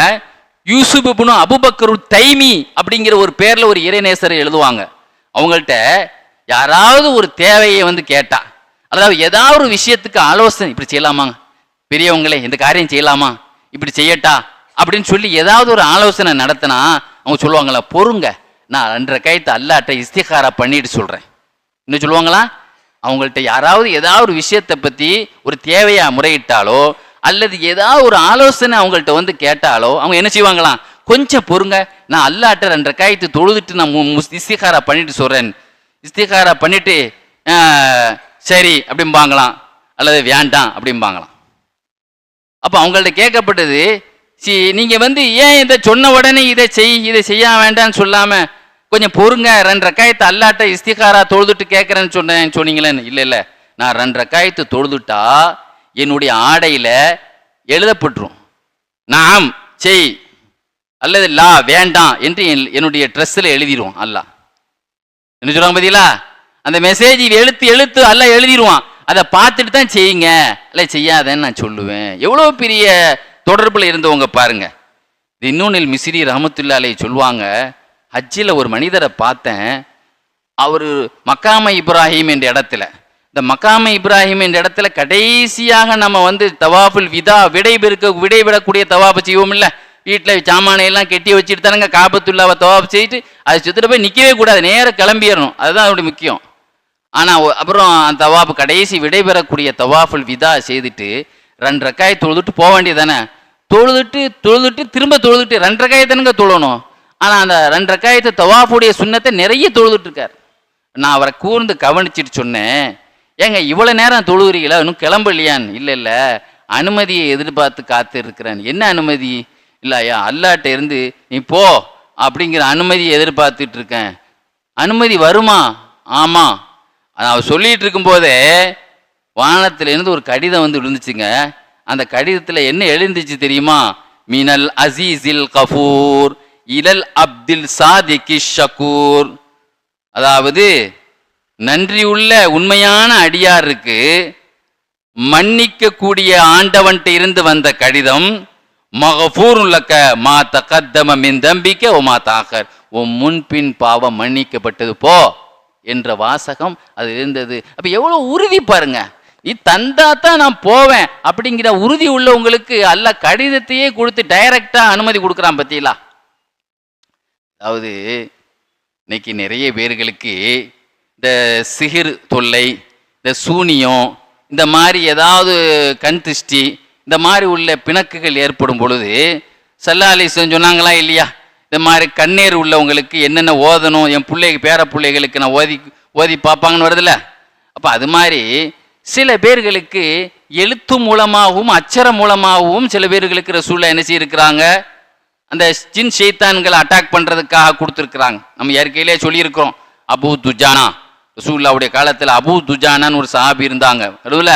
யூசுப் இப்னு அபூபக்கர் தைமி அப்படிங்கிற ஒரு பேர்ல ஒரு இறைநேசரை எழுதுவாங்க. அவங்கள்ட்ட யாராவது ஒரு தேவையை கேட்டா, அதாவது ஏதாவது ஒரு விஷயத்துக்கு ஆலோசனை, இப்படி செய்யலாமாங்க பெரியவங்களே, இந்த காரியம் செய்யலாமா, இப்படி செய்யட்டா அப்படின்னு சொல்லி ஏதாவது ஒரு ஆலோசனை நடத்தினா அவங்க சொல்லுவாங்களா, பொறுங்க நான் 2 ரக்காயத்து அல்லாஹ்ட்ட இஸ்திகாரா பண்ணிட்டு சொல்றேன். இன்னும் சொல்லுவாங்களா, அவங்கள்ட்ட யாராவது ஏதாவது ஒரு விஷயத்தை பத்தி ஒரு தேவையா முறையிட்டாலோ அல்லது ஏதாவது ஒரு ஆலோசனை அவங்கள்ட்ட கேட்டாலோ அவங்க என்ன செய்வாங்களாம், கொஞ்சம் பொறுங்க நான் அல்லாஹ்ட்ட 2 ரக்காயத்து தொழுதுட்டு நான் இஸ்திகாரா பண்ணிட்டு சொல்றேன், இஸ்திகாரா பண்ணிட்டு சரி அப்படிம்பாங்களாம், அல்லது வேண்டாம் அப்படிம்பாங்களாம். அப்போ அவங்கள்ட்ட கேட்கப்பட்டது, நீங்க ஏன் இதை சொன்ன உடனே இதை செய்ய வேண்டாம்னு சொல்லாம கொஞ்சம் பொறுங்க, 2 ரக்காயத்து அல்லாஹ்ட்ட இஸ்திகாரா தொழுதுட்டு கேட்கறேன்னு சொன்னீங்களேன்னு. இல்லை, நான் 2 ரக்காயத்து தொழுதுட்டா என்னுடைய ஆடையில எழுதப்பட்டுரும், நாம் செய் அல்லது லா வேண்டாம் என்று என்னுடைய ட்ரெஸ்ல எழுதிடுவோம் அல்லாஹ். என்ன சொல்லுவாங்க பார்த்தீங்களா, அந்த மெசேஜ் எழுத்து அல்லாஹ் எழுதிடுவான். அதை பார்த்துட்டு தான் செய்யுங்க, அல்ல செய்யாதேன்னு நான் சொல்லுவேன். எவ்வளோ பெரிய தொடர்பில் இருந்தவங்க பாருங்க. இன்னொன்னில் மிஸ்ரி ரஹமத்துல்லாஹி அலைஹி சொல்லுவாங்க, ஹஜ்ஜில் ஒரு மனிதரை பார்த்தேன். அவர் மக்காம இப்ராஹிம் என்ற இடத்துல, இந்த மக்காம இப்ராஹிம் என்ற இடத்துல கடைசியாக நம்ம தவாஃபுல் விதா விடைபெறக்கூடிய தவாஃபு செய்வோம் இல்லை, வீட்டில் சாமானையெல்லாம் கெட்டி வச்சுட்டு தானுங்க காபத்துல்லாவை தவாஃப் செய்துட்டு அது சுற்றிட்டு போய் நிற்கவே கூடாது, நேராக கிளம்பிடணும், அதுதான் அதோட முக்கியம். ஆனால் அப்புறம் அந்த தவாஃபு கடைசி விடைபெறக்கூடிய தவாஃபுல் விதா செய்துட்டு 2 ரக்காய் தொழுதுட்டு போக வேண்டியது தானே. தொழுதுட்டு திரும்ப தொழுதுட்டு 2 ரக்காய் தானுங்க தொழணும். ஆனால் அந்த 2 ரக்காயத்து தவாஃபுடைய சுண்ணத்தை நிறைய தொழுதுட்டு இருக்கார். நான் அவரை கூர்ந்து கவனிச்சுட்டு சொன்னேன், ஏங்க இவ்வளோ நேரம் தொழுகிறீங்களா, இன்னும் கிளம்பலையான்னு. இல்லை அனுமதியை எதிர்பார்த்து காத்து இருக்கிறேன். என்ன அனுமதி? இல்லையா, அல்லாட்ட இருந்து நீ போ அப்படிங்கிற அனுமதியை எதிர்பார்த்துட்டு இருக்கேன். அனுமதி வருமா? ஆமாம். அவர் சொல்லிட்டு இருக்கும்போதே வானத்திலிருந்து ஒரு கடிதம் விழுந்துச்சுங்க. அந்த கடிதத்தில் என்ன எழுந்துச்சு தெரியுமா? மினல் அசீஸில் கஃபூர் இலல் அப்தில் சாதிகி ஷக்கூர். அதாவது நன்றியுள்ள உண்மையான அடியாருக்கு மன்னிக்கக்கூடிய ஆண்டவன்ட்ட இருந்து வந்த கடிதம். மகஃபூருல்லக மா தகத்தம மின் தம்பிக்க ஓ மா தாக்கர், உன் முன்பின் பாவம் மன்னிக்கப்பட்டது போ என்ற வாசகம் அது இருந்தது. அப்ப எவ்வளவு உறுதி பாருங்க, நீ தந்தா தான் நான் போவேன் அப்படிங்கிற உறுதி உள்ளவங்களுக்கு அல்லாஹ் கடிதத்தையே கொடுத்து டைரக்டா அனுமதி கொடுக்குறான் பத்தியலா. அதாவது இன்னைக்கு நிறைய பேர்களுக்கு இந்த சிகிர் தொல்லை, இந்த சூனியம், இந்த மாதிரி ஏதாவது கண் திருஷ்டி, இந்த மாதிரி உள்ள பிணக்குகள் ஏற்படும் பொழுது ஸல்லல்லாஹு அலைஹி வஸல்லம் சொன்னாங்களா இல்லையா, இந்த மாதிரி கண்ணீர் உள்ளவங்களுக்கு என்னென்ன ஓதணும், என் பேர பிள்ளைகளுக்கு நான் ஓதி பார்ப்பாங்கன்னு வருதுல்ல. அப்போ அது மாதிரி சில பேர்களுக்கு எழுத்து மூலமாகவும் அச்சரம் மூலமாகவும் சில பேர்களுக்கு ரசூலுல்லாஹ் என்ன செய்யிருக்கிறாங்க, அந்த ஜின் ஷைத்தான்களை அட்டாக் பண்ணுறதுக்காக கொடுத்துருக்குறாங்க. நம்ம இயற்கையிலே சொல்லியிருக்கிறோம், அபூ துஜானா, ரசூலுல்லாஹ்வுடைய காலத்தில் அபூ துஜானான்னு ஒரு சஹாபி இருந்தாங்க. நடுவில்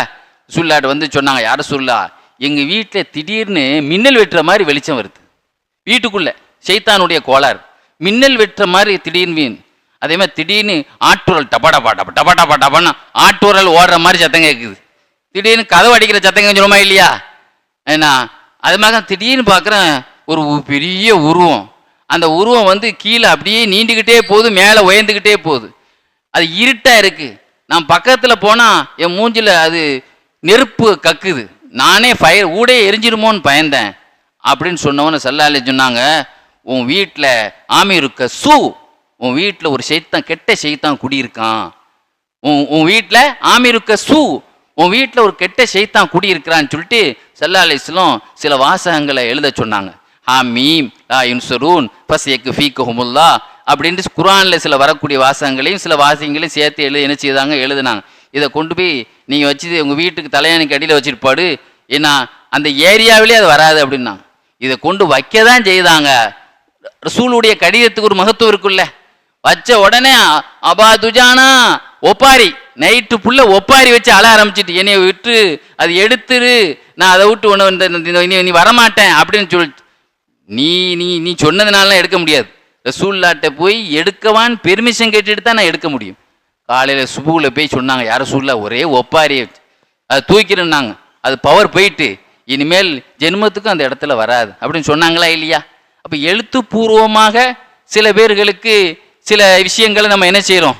ரசூலுல்லாஹ்ட்ட சொன்னாங்க, யார் ரசூலுல்லாஹ், எங்கள் வீட்டில் திடீர்னு மின்னல் வெட்டுற மாதிரி வெளிச்சம் வருது, வீட்டுக்குள்ளே ஷைத்தானுடைய கோளாறு, மின்னல் வெட்டுற மாதிரி திடீர்னு அதே மாதிரி திடீர்னு ஆட்டுரல் டபடபா டபடபா டபான்னு ஆட்டுரல் ஓடுற மாதிரி சத்தம் கேட்குது, திடீர்னு கதவு அடிக்கிற சத்தங்க சொல்லுமா இல்லையா. ஏன்னா அது மாதிரி திடீர்னு பார்க்குறேன் ஒரு பெரிய உருவம், அந்த உருவம் கீழே அப்படியே நீண்டுக்கிட்டே போகுது, மேலே உயர்ந்துக்கிட்டே போகுது, அது இருட்டாக இருக்குது. நான் பக்கத்தில் போனால் என் மூஞ்சில் அது நெருப்பு கக்குது, நானே ஃபயர் ஊடே எரிஞ்சிருமோன்னு பயந்தேன் அப்படின்னு சொன்னவன்னு ஸல்லல்லாஹு அலைஹி சொன்னாங்க, உன் வீட்டில் ஆமீருக்க உன் வீட்டில் ஒரு ஷைத்தான், கெட்ட ஷைத்தான் குடியிருக்கான், உன் வீட்டில் ஆமீருக்க உன் வீட்டில் ஒரு கெட்ட ஷைத்தான் குடியிருக்கிறான்னு சொல்லிட்டு ஸல்லல்லாஹு அலைஹி வஸல்லம் சில வாசகங்களை எழுத சொன்னாங்க. ஹாமீம் லா யுன்சரூன் ஃபஸ்யக்ஃபீகுஹுமுல்லாஹ் அப்படின்ட்டு குர்ஆனில் சில வரக்கூடிய வாசகங்களையும் சில வாசகங்களையும் சேர்த்து என்ன செய்தாங்க, எழுதுனாங்க. இதை கொண்டு போய் நீங்கள் வச்சு உங்கள் வீட்டுக்கு தலையாணிக்கு அடியில் வச்சுட்டு பாடு, ஏன்னா அந்த ஏரியாவிலே அது வராது அப்படின்னாங்க. இதை கொண்டு வைக்க தான் செய்தாங்க. ரசூலுடைய கடிதத்துக்கு ஒரு மகத்துவம் இருக்குல்ல. வச்ச உடனே அபா துஜானா ஒப்பாரி, நைட்டு புள்ள ஒப்பாரி வச்சு அழ ஆரம்பிச்சிட்டு, என்னைய விட்டு அது எடுத்துரு, நான் அதை விட்டு ஒன்று நீ வரமாட்டேன் அப்படின்னு சொல்லி, நீ நீ நீ சொன்னதுனாலாம் எடுக்க முடியாது. ரசூல்லாட்ட போய் எடுக்கவான்னு பெர்மிஷன் கேட்டுட்டு தான் நான் எடுக்க முடியும். காலையில் சுபுவில் போய் சொன்னாங்க, யார் ரசூல்லா ஒரே ஒப்பாரி அதை தூக்கிறேன்னாங்க, அது பவர் போயிட்டு இனிமேல் ஜென்மத்துக்கும் அந்த இடத்துல வராது அப்படின்னு சொன்னாங்களா இல்லையா? அப்போ எழுத்துப்பூர்வமாக சில பேர்களுக்கு சில விஷயங்களை நம்ம என்ன செய்கிறோம்,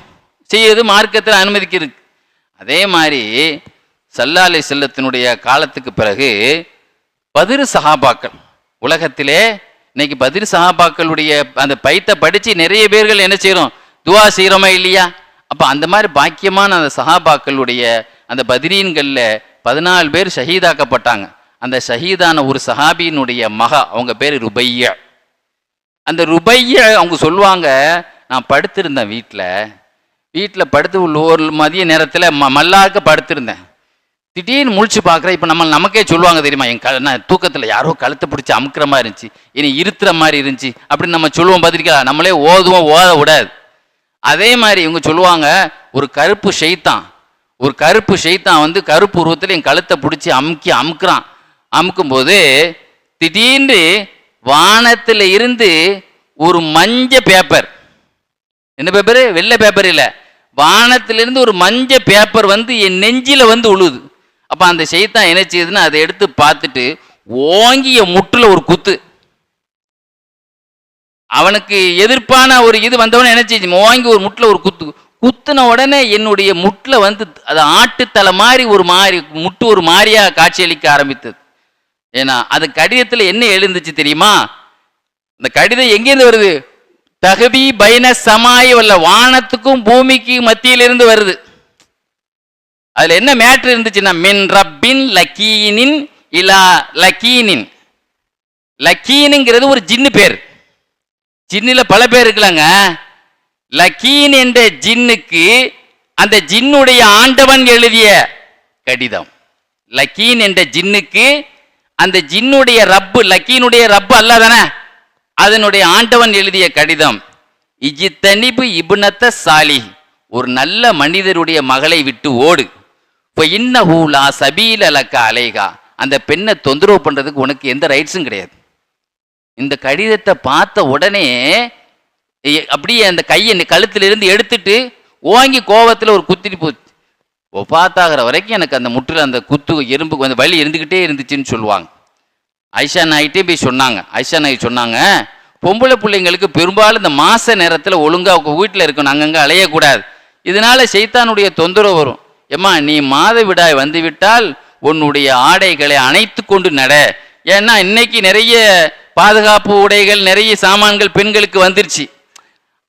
செய்யறது மார்க்கத்தில் அனுமதிக்கிறது. அதே மாதிரி ஸல்லல்லாஹு அலைஹி வஸல்லத்தினுடைய காலத்துக்கு பிறகு பத்ர் சஹாபாக்கள், உலகத்திலே இன்னைக்கு பத்ர் சஹாபாக்களுடைய அந்த பைத்தை படித்து நிறைய பேர்கள் என்ன செய்கிறோம், துவா செய்கிறோமா இல்லையா? அப்போ அந்த மாதிரி பாக்கியமான அந்த சஹாபாக்களுடைய அந்த பத்ரீன்களில் 14 பேர் ஷஹீதாக்கப்பட்டாங்க. அந்த ஷஹீதான ஒரு சஹாபியினுடைய மகா, அவங்க பேர் ருபைய. அந்த ருபைய அவங்க சொல்லுவாங்க, நான் படுத்திருந்தேன் வீட்டில் படுத்து ஒரு மதிய நேரத்தில் மல்லாக்க படுத்திருந்தேன். திடீர்னு முழிச்சு பார்க்குறேன். இப்போ நமக்கே சொல்லுவாங்க தெரியுமா, நான் தூக்கத்தில் யாரோ கழுத்தை பிடிச்சி அமுக்கிற மாதிரி இருந்துச்சு, இனி இருத்துற மாதிரி இருந்துச்சு அப்படின்னு நம்ம சொல்லுவோம். பார்த்துருக்கா, நம்மளே ஓதுவோம், ஓத விடாது. அதே மாதிரி இவங்க சொல்லுவாங்க, ஒரு கருப்பு ஷைத்தான் வந்து கருப்பு உருவத்தில் என் கழுத்தை பிடிச்சி அமுக்குறான். அமுக்கும்போது திடீர்னு வானத்தில் இருந்து ஒரு மஞ்ச பேப்பர், என்ன பேப்பர், வெள்ளை பேப்பர் இல்லை, வானத்திலிருந்து ஒரு மஞ்ச பேப்பர் வந்து என் நெஞ்சில வந்து உழுது. அப்போ அந்த ஷைத்தான் என்ன செய்யுதுன்னு அதை எடுத்து பார்த்துட்டு ஓங்கிய முட்டில் ஒரு குத்து. அவனுக்கு எதிர்ப்பான ஒரு இது வந்தவன என்ன செய்யுது, ஓங்கி ஒரு முட்டில் ஒரு குத்துன உடனே என்னுடைய முட்டில் வந்து அது ஆட்டுத்தலை மாதிரி முட்டு ஒரு மாதிரியா காட்சியளிக்க ஆரம்பித்தது. ஏன்னா அது கடிதத்தில் என்ன எழுந்துச்சு தெரியுமா? இந்த கடிதம் எங்கேருந்து வருது? தகபி பைன சமாய் வல்ல, வானத்துக்கும் பூமிக்கு மத்தியிலிருந்து வருது. அதுல என்ன மேட்ரு இருந்துச்சுன்னா, மின் ரப்பின் லக்கீனின் இலா லக்கீனின். லக்கீனுங்கிறது ஒரு ஜின்னு பேர். ஜின்னில பல பேர் இருக்கலாங்க. லக்கீன் என்ற ஜின்னுக்கு அந்த ஜின்னுடைய ஆண்டவன் எழுதிய கடிதம். லக்கீன் என்ற ஜின்னுக்கு அந்த ஜின்னுடைய ரப்பு, லக்கீனுடைய ரப்பு அல்ல தானே, அதனுடைய ஆண்டவன் எழுதிய கடிதம். இஜித்தனிபு இப்னத்த சாலிஹ், ஒரு நல்ல மனிதருடைய மகளை விட்டு ஓடு. இப்போ இன்னஹு லா சபீல லக்க அலைஹா, அந்த பெண்ணை தொந்தரவு பண்றதுக்கு உனக்கு எந்த ரைட்ஸும் கிடையாது. இந்த கடிதத்தை பார்த்த உடனே அப்படியே அந்த கையை கழுத்திலிருந்து எடுத்துட்டு ஓங்கி கோவத்தில் ஒரு குத்திட்டு போச்சு. ஒபாத்தாகிற வரைக்கும் எனக்கு அந்த முற்றில் அந்த குத்து எறும்புக்கு அந்த வலி இருந்துக்கிட்டே இருந்துச்சுன்னு சொல்லுவாங்க. ஐஷா நாயிட்டே போய் சொன்னாங்க. ஐஷா நாய் சொன்னாங்க, பொம்பளை பிள்ளைங்களுக்கு பெரும்பாலும் இந்த மாச நேரத்தில் ஒழுங்காக வீட்டில் இருக்கணும், அங்கங்கே அலையக்கூடாது, இதனால ஷைத்தானுடைய தொந்தரவு வரும். ஏம்மா நீ மாதவிடாய் வந்து விட்டால் உன்னுடைய ஆடைகளை அணைத்து கொண்டு நட. ஏன்னா இன்னைக்கு நிறைய பாதுகாப்பு உடைகள், நிறைய சாமான்கள் பெண்களுக்கு வந்துருச்சு.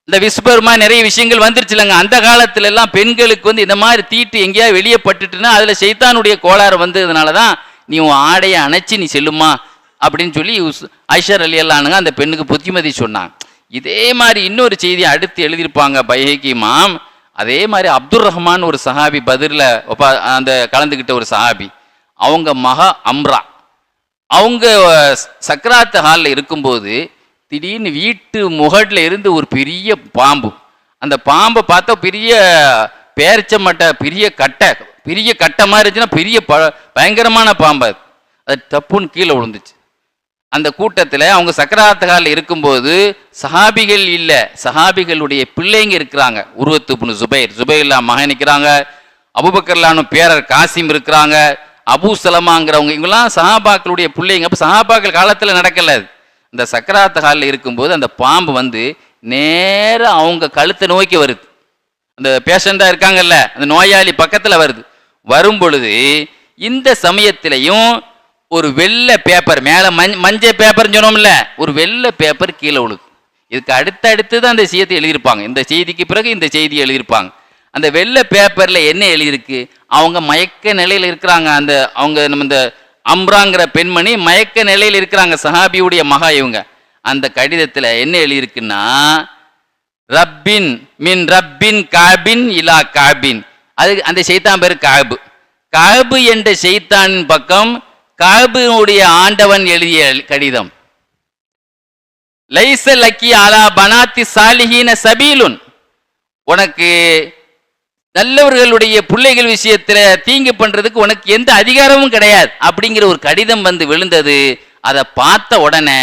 இந்த விஸ்பர்மா நிறைய விஷயங்கள் வந்துருச்சு இல்லைங்க. அந்த காலத்துல எல்லாம் பெண்களுக்கு வந்து இந்த மாதிரி தீட்டு எங்கேயாவது வெளியே பட்டுட்டுன்னா அதுல ஷைத்தானுடைய கோளாறு வந்ததுனால தான் நீ உன் ஆடையை அணைச்சி நீ செல்லுமா அப்படின்னு சொல்லி ஐஷா ரலியல்லாஹு அந்த பெண்ணுக்கு புத்திமதி சொன்னாங்க. இதே மாதிரி இன்னொரு செய்தியை அடுத்து எழுதியிருப்பாங்க பைஹகி இமாம். அதே மாதிரி அப்துர் ரஹ்மான் ஒரு சஹாபி, பத்ரில் அந்த கலந்துக்கிட்ட ஒரு சஹாபி, அவங்க மகா அம்ரா, அவங்க சக்ராத் ஹாலில் இருக்கும்போது திடீர்னு வீட்டு முகட்டில் இருந்து ஒரு பெரிய பாம்பு, அந்த பாம்பை பார்த்தா பெரிய பேரிச்ச மட்டை, பெரிய கட்டை மாதிரி இருந்துச்சுன்னா பெரிய பயங்கரமான பாம்பு. அது தப்புன்னு கீழே விழுந்துச்சு. அந்த கூட்டத்தில் அவங்க சக்கராத் ஹாலில் இருக்கும்போது சஹாபிகள் இல்லை, சஹாபிகளுடைய பிள்ளைங்க இருக்கிறாங்க. உருவத்து புனு ஜுபைர்லா மகன் நிற்கிறாங்க, அபூபக்கர்லானு பேரர் காசிம் இருக்கிறாங்க, அபூ சலமாங்கிறவங்க, இவங்கெல்லாம் சஹாபாக்களுடைய பிள்ளைங்க. அப்போ சஹாபாக்கள் காலத்தில் நடக்கல. இந்த சக்கராத் ஹாலில் இருக்கும்போது அந்த பாம்பு வந்து நேராக அவங்க கழுத்தை நோக்கி வருது. அந்த பேஷண்டாக இருக்காங்கல்ல, அந்த நோயாளி பக்கத்தில் வருது. வரும் பொழுது இந்த சமயத்திலையும் ஒரு வெள்ளை பேப்பர் மேலே மஞ்சள் பேப்பர்னு சொன்னோம்ல, ஒரு வெள்ளை பேப்பர் கீழே விழுது. இதுக்கு அடுத்தடுத்து தான் அந்த செய்தியை எழுதியிருப்பாங்க. இந்த செய்திக்கு பிறகு இந்த செய்தியை எழுதியிருப்பாங்க. அந்த வெள்ளை பேப்பரில் என்ன எழுதியிருக்கு, அவங்க மயக்க நிலையில் இருக்கிறாங்க. அவங்க நம்ம இந்த அம்ராங்கிற பெண்மணி மயக்க நிலையில் இருக்கிறாங்க, சஹாபியுடைய மகா இவங்க. அந்த கடிதத்தில் என்ன எழுதியிருக்குன்னா, ரப்பின் மின் ரப்பின் காபின் இலா காபின், அது அந்த ஷைத்தான் பேர் காபு. காபு என்ற ஷைத்தானின் பக்கம் காபுடைய ஆண்டவன் எழுதிய கடிதம். லைஸ லக்கி அலா பனாத்தி சாலிஹீன சபீலுன், உனக்கு நல்லவர்களுடைய பிள்ளைகள் விஷயத்துல தீங்கு பண்றதுக்கு உனக்கு எந்த அதிகாரமும் கிடையாது அப்படிங்கிற ஒரு கடிதம் வந்து விழுந்தது. அதை பார்த்த உடனே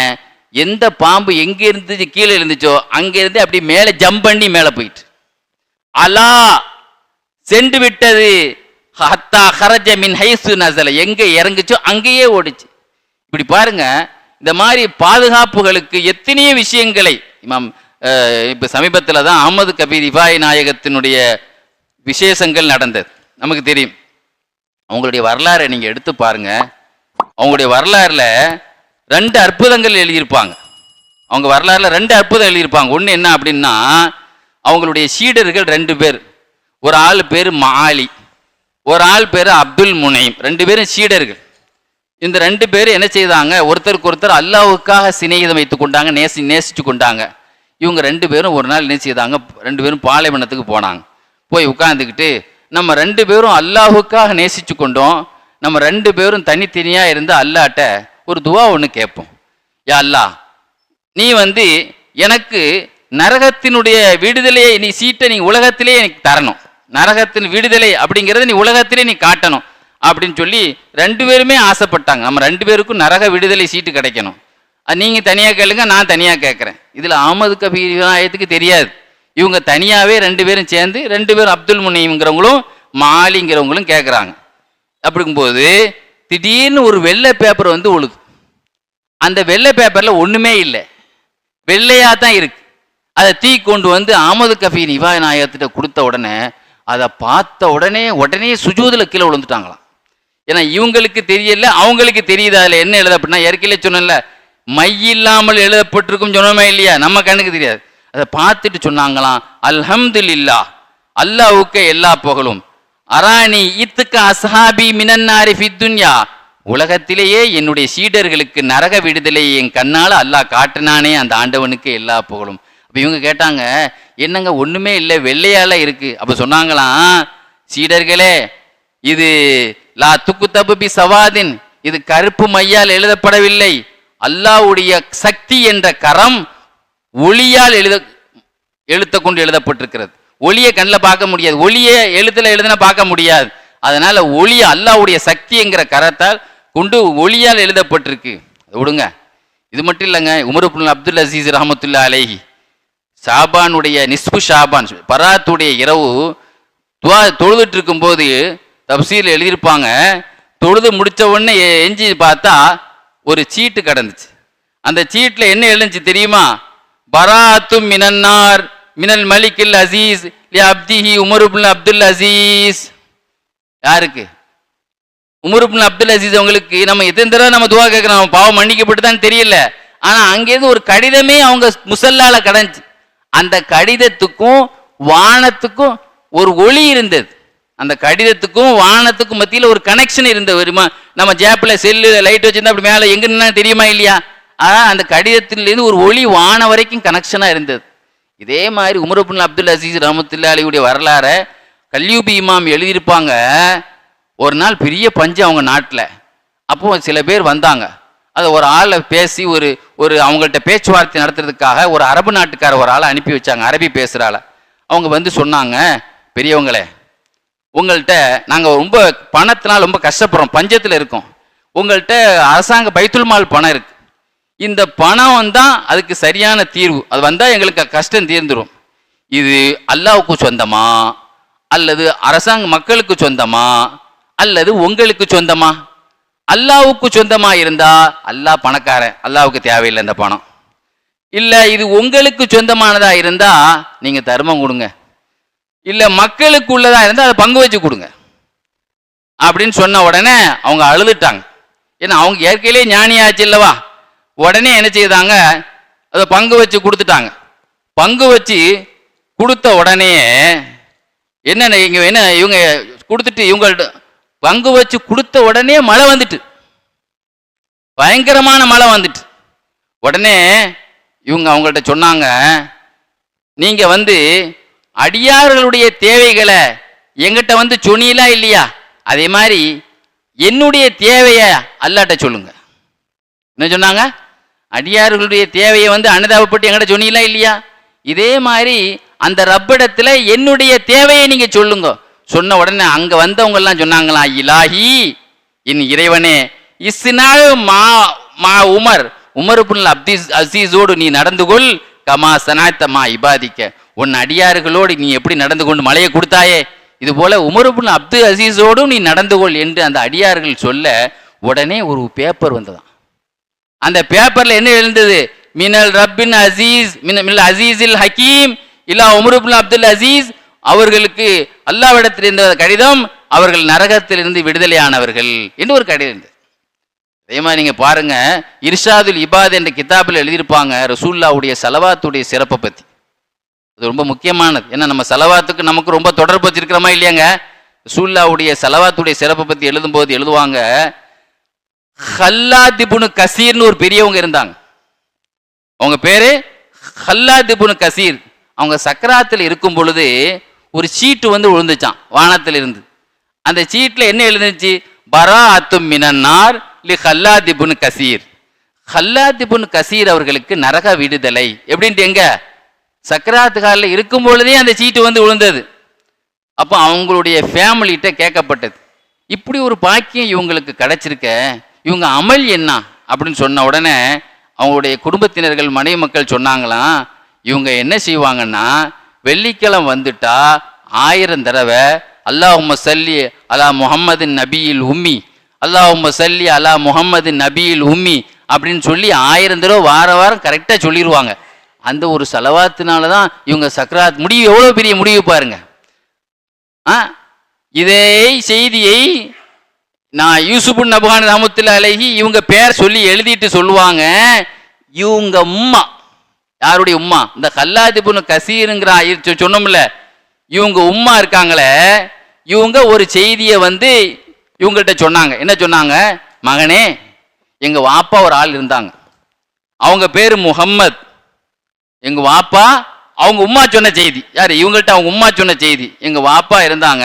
எந்த பாம்பு எங்க இருந்து கீழே இருந்துச்சோ அங்க இருந்து அப்படி மேல ஜம்ப் பண்ணி மேல போயிட்டு அலா சென்று விட்டது. ஹத்தா ஹரஜ மின் ஹைசு நஸல, எங்க இறங்குச்சோ அங்கேயே ஓடிச்சு. இப்படி பாருங்க, இந்த மாதிரி பாதுகாப்புகளுக்கு எத்தனையோ விஷயங்களை இமாம் இப்ப சமீபத்தில் தான் அஹமது கபீர் ரிஃபாயி நாயகத்தினுடைய விசேஷங்கள் நடந்தது, நமக்கு தெரியும். அவங்களுடைய வரலாறை நீங்க எடுத்து பாருங்க. அவங்களுடைய வரலாறுல 2 அற்புதங்கள் எழுதியிருப்பாங்க. அவங்க வரலாறுல 2 அற்புதம் எழுதியிருப்பாங்க. ஒன்று என்ன அப்படின்னா, அவங்களுடைய சீடர்கள் 2 பேர். ஒரு ஆள் பேர் மாலி, ஒரு ஆள் பேர் அப்துல் முனைம். 2 பேரும் சீடர்கள். இந்த 2 பேரும் என்ன செய்தாங்க, ஒருத்தருக்கு ஒருத்தர் அல்லாஹ்வுக்காக சிநேகிதம் வைத்து கொண்டாங்க, நேசிச்சு கொண்டாங்க. இவங்க 2 பேரும் ஒரு நாள் என்ன செய்தாங்க, 2 பேரும் பாலைவனத்துக்கு போனாங்க. போய் உட்கார்ந்துக்கிட்டு, நம்ம 2 பேரும் அல்லாஹ்வுக்காக நேசிச்சு கொண்டோம், நம்ம 2 பேரும் தனித்தனியா இருந்து அல்லாஹ்ட்ட ஒரு துவா ஒன்று கேட்போம். யா அல்லாஹ், நீ வந்து எனக்கு நரகத்தினுடைய விடுதலையை நீ சீட்டை நீ உலகத்திலே எனக்கு தரணும், நரகத்தின் விடுதலை அப்படிங்கிறத நீ உலகத்திலே நீ காட்டணும் அப்படின்னு சொல்லி 2 பேருமே ஆசைப்பட்டாங்க. நம்ம 2 பேருக்கும் நரக விடுதலை சீட்டு கிடைக்கணும். அது நீங்க தனியா கேளுங்க, நான் தனியா கேட்கறேன். இதுல அஹமது கபீர் விநாயகத்துக்கு தெரியாது. இவங்க தனியாவே 2 பேரும் சேர்ந்து 2 பேரும் அப்துல் முனைங்கிறவங்களும் மாலிங்கிறவங்களும் கேட்குறாங்க. அப்படிங்கும்போது திடீர்னு ஒரு வெள்ளை பேப்பர் வந்து உழுது. அந்த வெள்ளை பேப்பர்ல ஒண்ணுமே இல்லை, வெள்ளையா தான் இருக்கு. அதை தீ கொண்டு வந்து அஹமது கபீர் ரிஃபாயி நாயகத்திட்ட கொடுத்த உடனே அதை பார்த்த உடனே சுஜூதுல கீழே விழுந்துட்டாங்களாம். ஏன்னா இவங்களுக்கு தெரியல, அவங்களுக்கு தெரியுது அதில் என்ன எழுத அப்படின்னா, ஏற்கனவே சொன்னல மை இல்லாமல் எழுதப்பட்டிருக்கும் சொன்னோமே இல்லையா, நம்ம கண்ணுக்கு தெரியாது. அதை பார்த்துட்டு சொன்னாங்களாம், அல்ஹம்துலில்லாஹ், அல்லாஹ்வுக்கு எல்லா புகழும், அரானி இத்துக்க அஸ்ஹாபி மினன்னாரி ஃபித்துன்யா, உலகத்திலேயே என்னுடைய சீடர்களுக்கு நரக விடுதலை என் கண்ணால் அல்லாஹ் காட்டினானே, அந்த ஆண்டவனுக்கு எல்லா புகழும். அப்போ இவங்க கேட்டாங்க, என்னங்க ஒண்ணுமே இல்லை, வெள்ளையால இருக்கு. அப்ப சொன்னாங்களாம், சீடர்களே, இது லா துக்கு தபுபி சவாதின், இது கருப்பு மையால் எழுதப்படவில்லை, அல்லாஹ்வுடைய சக்தி என்ற கரம் ஒளியால் எழுத்த கொண்டு எழுதப்பட்டிருக்கிறது. ஒளியை கண்ணில் பார்க்க முடியாது, ஒளியை எழுத்துல எழுதுனா பார்க்க முடியாது. அதனால ஒளி அல்லாஹ்வுடைய சக்தி என்கிற கரத்தால் கொண்டு ஒளியால் எழுதப்பட்டிருக்கு. விடுங்க, இது மட்டும் இல்லைங்க. உமர் இப்னு அப்துல் அசீஸ் ரஹமத்துல்லாஹி அலைஹி ஷாபானுடைய நிஸ்பு ஷாபான் பராத்துடைய இரவு துவா தொழுதுட்டு இருக்கும் போது தப்சீல் எழுதியிருப்பாங்க, தொழுது முடிச்ச உடனே எஞ்சி பார்த்தா ஒரு சீட்டு கிடந்துச்சு. அந்த சீட்ல என்ன எழுந்துச்சு தெரியுமா, பராத்தும் மினன்னார் மினல் மலிக்கில் அசீஸ் லி அப்திஹி உமர் இப்னு அப்துல் அசீஸ். யாருக்கு? Umar ibn Abdul Azeez. அவங்களுக்கு நம்ம எத்தனை தடவை நம்ம துவா கேட்கிறோம், பாவம் மன்னிக்கப்பட்டு தான் தெரியல. ஆனா அங்கேருந்து ஒரு கடிதமே அவங்க முசல்லால கடந்துச்சு. அந்த கடிதத்துக்கும் வானத்துக்கும் ஒரு ஒளி இருந்தது. அந்த கடிதத்துக்கும் வானத்துக்கும் மத்தியில் ஒரு கனெக்ஷன் இருந்தது. வருமா, நம்ம ஜேப்ல செல்லு லைட் வச்சிருந்தா அப்படி மேலே எங்க நின்னா தெரியுமா இல்லையா? அந்த கடிதத்திலிருந்து ஒரு ஒளி வானம் வரைக்கும் கனெக்ஷனா இருந்தது. இதே மாதிரி உமர் இப்னு அப்துல் அசீஸ் ரஹ்மத்துல்லாஹி அலைஹி வரலாற கல்யூபி இமாம் எழுதியிருப்பாங்க. ஒரு நாள் பெரிய பஞ்சம் அவங்க நாட்டில். அப்போ சில பேர் வந்தாங்க. அதை ஒரு ஆளை பேசி ஒரு அவங்கள்ட்ட பேச்சுவார்த்தை நடத்துறதுக்காக ஒரு அரபு நாட்டுக்கார ஒரு ஆளை அனுப்பி வச்சாங்க, அரபி பேசுகிற ஆளை. அவங்க வந்து சொன்னாங்க, பெரியவங்களே, உங்கள்கிட்ட நாங்கள் ரொம்ப பணத்தினால் ரொம்ப கஷ்டப்படுறோம், பஞ்சத்தில் இருக்கோம். உங்கள்கிட்ட அரசாங்க பைத்துல் மால் பணம் இருக்கு. இந்த பணம் வந்தால் அதுக்கு சரியான தீர்வு, அது வந்தால் எங்களுக்கு கஷ்டம் தீர்ந்துடும். இது அல்லாஹ்வுக்கு சொந்தமா அல்லது அரசாங்க மக்களுக்கு சொந்தமா அல்லது உங்களுக்கு சொந்தமா? அல்லாஹ்வுக்கு சொந்தமா இருந்தா அல்லாஹ் பணக்காரன், அல்லாஹ்வுக்கு தேவையில்லை இந்த பணம். இல்ல இது உங்களுக்கு சொந்தமானதா இருந்தா நீங்க தர்மம் கொடுங்க, இல்ல மக்களுக்கு உள்ளதா இருந்தா அதை பங்கு வச்சு கொடுங்க அப்படின்னு சொன்ன உடனே அவங்க அழுதுட்டாங்க. ஏன்னா அவங்க ஏற்கனவே ஞானியாச்சு இல்லவா. உடனே என்ன செய்தாங்க, அதை பங்கு வச்சு கொடுத்துட்டாங்க. பங்கு வச்சு கொடுத்த உடனே என்ன இவங்க கொடுத்துட்டு இவங்கள்ட்ட பங்கு வச்சு கொடுத்த உடனே மழை வந்துட்டு. பயங்கரமான மழை வந்துட்டு. உடனே இவங்க அவங்கள்ட்ட சொன்னாங்க, நீங்க அடியார்களுடைய தேவைகளை எங்கிட்ட சொன்னீங்களா இல்லையா, அதே மாதிரி என்னுடைய தேவைய அல்லாட்ட சொல்லுங்க. என்ன சொன்னாங்க? அடியார்களுடைய தேவையை அனுதாபப்பட்டு எங்கிட்ட சொன்னீங்களா இல்லையா, இதே மாதிரி அந்த ரப்பிடத்துல என்னுடைய தேவையை நீங்க சொல்லுங்க. சொன்ன உடனே அங்க வந்தவங்க எல்லாம் சொன்னாங்களா, இலாஹி என் இறைவனே, இஸ்னால் மா உமர் உமருபுல் அசீஸோடு நீ நடந்து கொள், கமா சனாத்தமா இபாதிக்க, உன் அடியார்களோடு நீ எப்படி நடந்து கொண்டு மழையை கொடுத்தாயே, இது போல உமருபுல் அசீஸோடும் நீ நடந்து கொள் என்று அந்த அடியார்கள் சொல்ல உடனே ஒரு பேப்பர் வந்ததாம். அந்த பேப்பர்ல என்ன எழுந்தது? மினல் ரப்பின் அசீஸ் மினல் அசீஸில் ஹக்கீம் இல்லா உமருபுல் அப்துல் அசீஸ், அவர்களுக்கு அல்லாஹ்விடத்தில் இருந்த கடிதம், அவர்கள் நரகத்திலிருந்து விடுதலையானவர்கள் என்று ஒரு கடிதம் இருந்தது. அதே மாதிரி நீங்க பாருங்க, இர்ஷாதுல் இபாத் என்ற கிதாபில் எழுதியிருப்பாங்க ரசூலுல்லாஹ்வுடைய ஸலவாத்துடைய சிறப்பை பத்தி. அது ரொம்ப முக்கியமானது. ஏன்னா நம்ம ஸலவாத்துக்கு நமக்கு ரொம்ப தொடர்பு வச்சிருக்கிறோமா இல்லையாங்க. ரசூலுல்லாஹ்வுடைய ஸலவாத்துடைய சிறப்பை பத்தி எழுதும்போது எழுதுவாங்க, ஹல்லாத் இப்னு கசீர்னு ஒரு பெரியவங்க இருந்தாங்க. அவங்க பேரு ஹல்லாத் இப்னு கசீர். அவங்க சக்கராத்தில் இருக்கும் பொழுது ஒரு சீட்டு விழுந்துச்சான் வானத்திலிருந்து. அந்த சீட்ல என்ன எழுந்துச்சு? பராஅத்தும் மினன்னார் லி ஹல்லாத் இப்னு கசீர். ஹல்லாத் இப்னு கசீர் அவர்களுக்கு நரக விடுதலை. எப்படின்ட்டு எங்க சக்கராத்து காலில் இருக்கும் பொழுதே அந்த சீட்டு விழுந்தது. அப்போ அவங்களுடைய ஃபேமிலிகிட்ட கேட்கப்பட்டது, இப்படி ஒரு பாக்கியம் இவங்களுக்கு கிடைச்சிருக்க, இவங்க அமல் என்ன அப்படின்னு சொன்ன உடனே அவங்களுடைய குடும்பத்தினர்கள் மனைவி மக்கள் சொன்னாங்களாம், இவங்க என்ன செய்வாங்கன்னா வெள்ளிக்கிழமை வந்துட்டா 1000 தடவை அல்லாஹும்ம சல்லி அலா முஹம்மதின் நபியில் உம்மி, அல்லாஹும்ம சல்லி அலா முஹம்மதின் நபியில் உம்மி அப்படின்னு சொல்லி 1000 தடவை வாரம் கரெக்டாக சொல்லிடுவாங்க. அந்த ஒரு ஸலவாத்தினால தான் இவங்க சக்கராத் முடிவு, எவ்வளோ பெரிய முடிவு பாருங்க. இதே செய்தியை நான் யூசுப் நபுகான் ரஹ்மத்துல்லாஹி அலைஹி இவங்க பேர் சொல்லி எழுதிட்டு சொல்லுவாங்க, இவங்க உம்மா, யாருடைய உம்மா? இந்த ஹல்லாத் இப்னு கசீருங்கிற சொன்னோம்ல, இவங்க உம்மா இருக்காங்களே, இவங்க ஒரு செய்தியை இவங்கள்ட்ட சொன்னாங்க. என்ன சொன்னாங்க? மகனே, எங்க வாப்பா ஒரு ஆள் இருந்தாங்க, அவங்க பேரு முஹம்மத். எங்க வாப்பா, அவங்க உம்மா சொன்ன செய்தி. யாரு? இவங்கள்ட்ட அவங்க உம்மா சொன்ன செய்தி. எங்க வாப்பா இருந்தாங்க,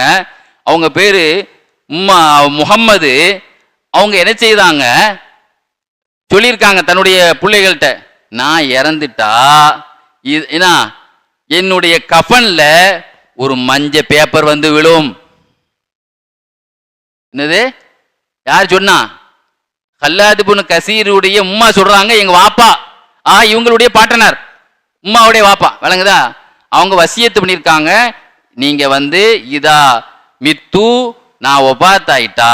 அவங்க பேரு உம்மா முஹம்மது. அவங்க என்ன செய்தாங்க? சொல்லியிருக்காங்க தன்னுடைய பிள்ளைகள்கிட்ட, நான் இறந்துட்டா என்னுடைய கஃபன்ல ஒரு மஞ்ச பேப்பர் விழும். என்னது? யார் சொன்னா? ஹல்லாத் இப்னு கசீருடைய உம்மா சொல்றாங்க, எங்க வாப்பா இவங்களுடைய பாட்டனார், உம்மாவுடைய வாப்பா, விளங்குதா? அவங்க வசியத்து பண்ணியிருக்காங்க, நீங்க இதா மித்து, நான் ஒபாத் ஆயிட்டா,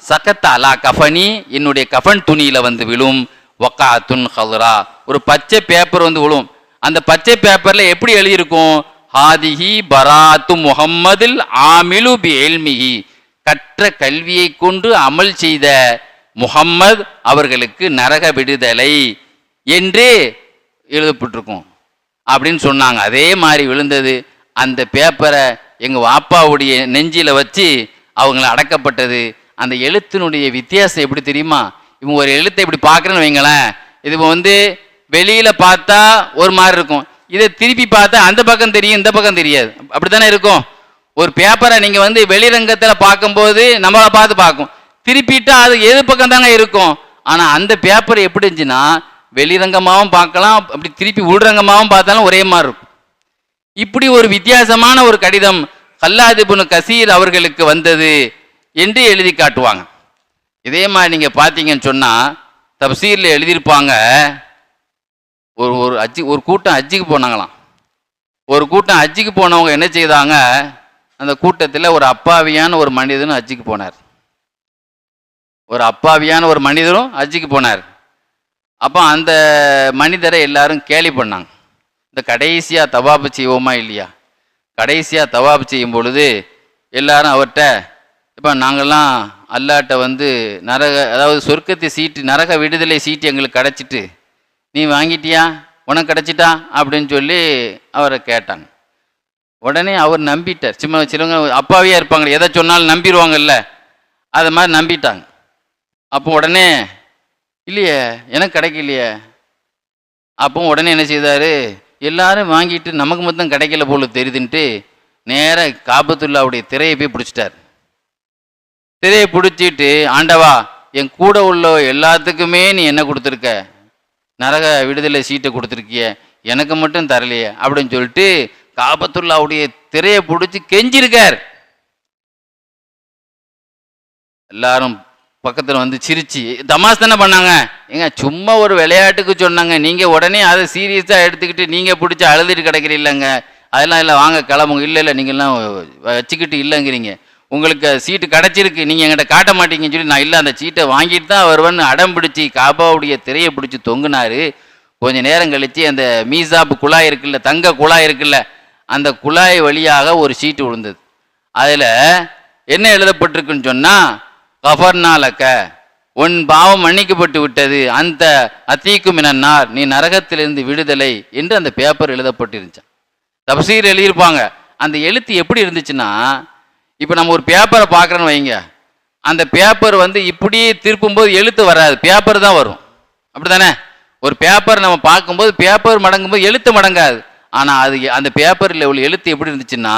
சக்கத்த அலா கஃபனி, என்னுடைய கஃபன் துணியில விழும், வக்காத்துன் ஹல்ரா, ஒரு பச்சை பேப்பர் விழும். அந்த பச்சை பேப்பர்ல எப்படி எழுதியிருக்கும்? ஹாதிஹி பராத்து முஹம்மதில் ஆமிலு பி இல்மிஹி, கற்ற கல்வியை கொண்டு அமல் செய்த முஹம்மது அவர்களுக்கு நரக விடுதலை என்று எழுதப்பட்டிருக்கும் அப்படின்னு சொன்னாங்க. அதே மாதிரி விழுந்தது. அந்த பேப்பரை எங்க வாப்பாவுடைய நெஞ்சில வச்சு அவங்கள அடக்கப்பட்டது. அந்த எழுத்தினுடைய வித்தியாசம் எப்படி தெரியுமா? இவங்க ஒரு எழுத்தை இப்படி பார்க்குறேன்னு வைங்களேன், இது வெளியில பார்த்தா ஒரு மாதிரி இருக்கும், இதை திருப்பி பார்த்தா அந்த பக்கம் தெரியும், இந்த பக்கம் தெரியாது. அப்படித்தானே இருக்கும். ஒரு பேப்பரை நீங்க வெளிரங்கத்தில் பார்க்கும்போது நம்மளை பார்த்து பார்க்கும், திருப்பிட்டா அது எது பக்கம் தாங்க இருக்கும். ஆனா அந்த பேப்பர் எப்படி இருந்துச்சுன்னா வெளிரங்கமாகவும் பார்க்கலாம், அப்படி திருப்பி உள்ரங்கமாகவும் பார்த்தாலும் ஒரே மாதிரி இருக்கும். இப்படி ஒரு வித்தியாசமான ஒரு கடிதம் ஹல்லாத் இப்னு கசீர் அவர்களுக்கு வந்தது என்று எழுதி காட்டுவாங்க. இதே மாதிரி நீங்க பார்த்தீங்கன்னு சொன்னா தப்சீர்ல எழுதியிருப்பாங்க, ஒரு கூட்டம் ஹஜ்ஜுக்கு போனாங்களாம். ஒரு கூட்டம் ஹஜ்ஜுக்கு போனவங்க என்ன செய்தாங்க? அந்த கூட்டத்தில் ஒரு அப்பாவியான ஒரு மனிதனும் ஹஜ்ஜுக்கு போனார். ஒரு அப்பாவியான ஒரு மனிதரும் ஹஜ்ஜுக்கு போனார். அப்போ அந்த மனிதரை எல்லாரும் கேலி பண்ணாங்க. இந்த கடைசியா தவாபு செய்வோமா இல்லையா, கடைசியா தவாபு செய்யும் பொழுது எல்லாரும் அவர்கிட்ட, இப்போ நாங்கள்லாம் அல்லாட்ட நரக, அதாவது சொர்க்கத்தை சீட்டு, நரக விடுதலை சீட்டு எங்களுக்கு கிடச்சிட்டு நீ வாங்கிட்டியா, உனக்கு கிடச்சிட்டா அப்படின்னு சொல்லி அவரை கேட்டாங்க. உடனே அவர் நம்பிட்டார். சிலவங்க அப்பாவியா இருப்பாங்க, எதை சொன்னாலும் நம்பிடுவாங்கல்ல, அதை மாதிரி நம்பிட்டாங்க. அப்போ உடனே இல்லையே, எனக்கு கிடைக்கலையே. அப்போ உடனே என்ன செய்தார், எல்லாரும் வாங்கிட்டு நமக்கு மட்டும் கிடைக்கல போல தெரியுதுன்ட்டு நேராக காபத்துல்லாவுடைய திரையை போய் பிடிச்சிட்டார். திரையை பிடிச்சிட்டு, ஆண்டவா என் கூட உள்ள எல்லாத்துக்குமே நீ என்ன கொடுத்துருக்க, நரக விடுதலை சீட்டை கொடுத்துருக்கிய, எனக்கு மட்டும் தரலையே அப்படின்னு சொல்லிட்டு காபத்துல்லாவுடைய திரையை பிடிச்சி கெஞ்சிருக்கார். எல்லாரும் பக்கத்தில் வந்து சிரிச்சு தமாஸ் தானே பண்ணாங்க. ஏங்க சும்மா ஒரு விளையாட்டுக்கு சொன்னாங்க, நீங்கள் உடனே அதை சீரியஸாக எடுத்துக்கிட்டு நீங்கள் பிடிச்சி அழுதுட்டு கிடைக்கிறீங்களங்க, அதெல்லாம் இல்லை, வாங்க கிளம்புங்க. இல்லை இல்லை, நீங்கள்லாம் வச்சுக்கிட்டு இல்லைங்கிறீங்க, உங்களுக்கு சீட்டு கிடச்சிருக்கு, நீங்கள் என்கிட்ட காட்ட மாட்டீங்கன்னு சொல்லி நான் இல்லை அந்த சீட்டை வாங்கிட்டு தான் வருவேன்னு அடம் பிடிச்சி காபாவுடைய திரையை பிடிச்சி தொங்குனார். கொஞ்சம் நேரம் கழித்து அந்த மீசாப்பு குழாய் இருக்குல்ல, தங்க குழாய் இருக்குல்ல, அந்த குழாய் வழியாக ஒரு சீட்டு விழுந்தது. அதில் என்ன எழுதப்பட்டிருக்குன்னு சொன்னால், கஃபர்னாலக்க, உன் பாவம் மன்னிக்கப்பட்டு விட்டது, அந்த அத்தீக்கு மினன்னார், நீ நரகத்திலிருந்து விடுதலை என்று அந்த பேப்பர் எழுதப்பட்டிருந்துச்சு. தப்சீர் எழுதியிருப்பாங்க. அந்த எழுத்து எப்படி இருந்துச்சுன்னா, இப்போ நம்ம ஒரு பேப்பரை பார்க்குறோன்னு வைங்க, அந்த பேப்பர் வந்து இப்படியே திருப்பும்போது எழுத்து வராது, பேப்பர் தான் வரும். அப்படி தானே? ஒரு பேப்பர் நம்ம பார்க்கும்போது பேப்பர் மடங்கும்போது எழுத்து மடங்காது. ஆனால் அது அந்த பேப்பரில் உள்ள எழுத்து எப்படி இருந்துச்சுன்னா,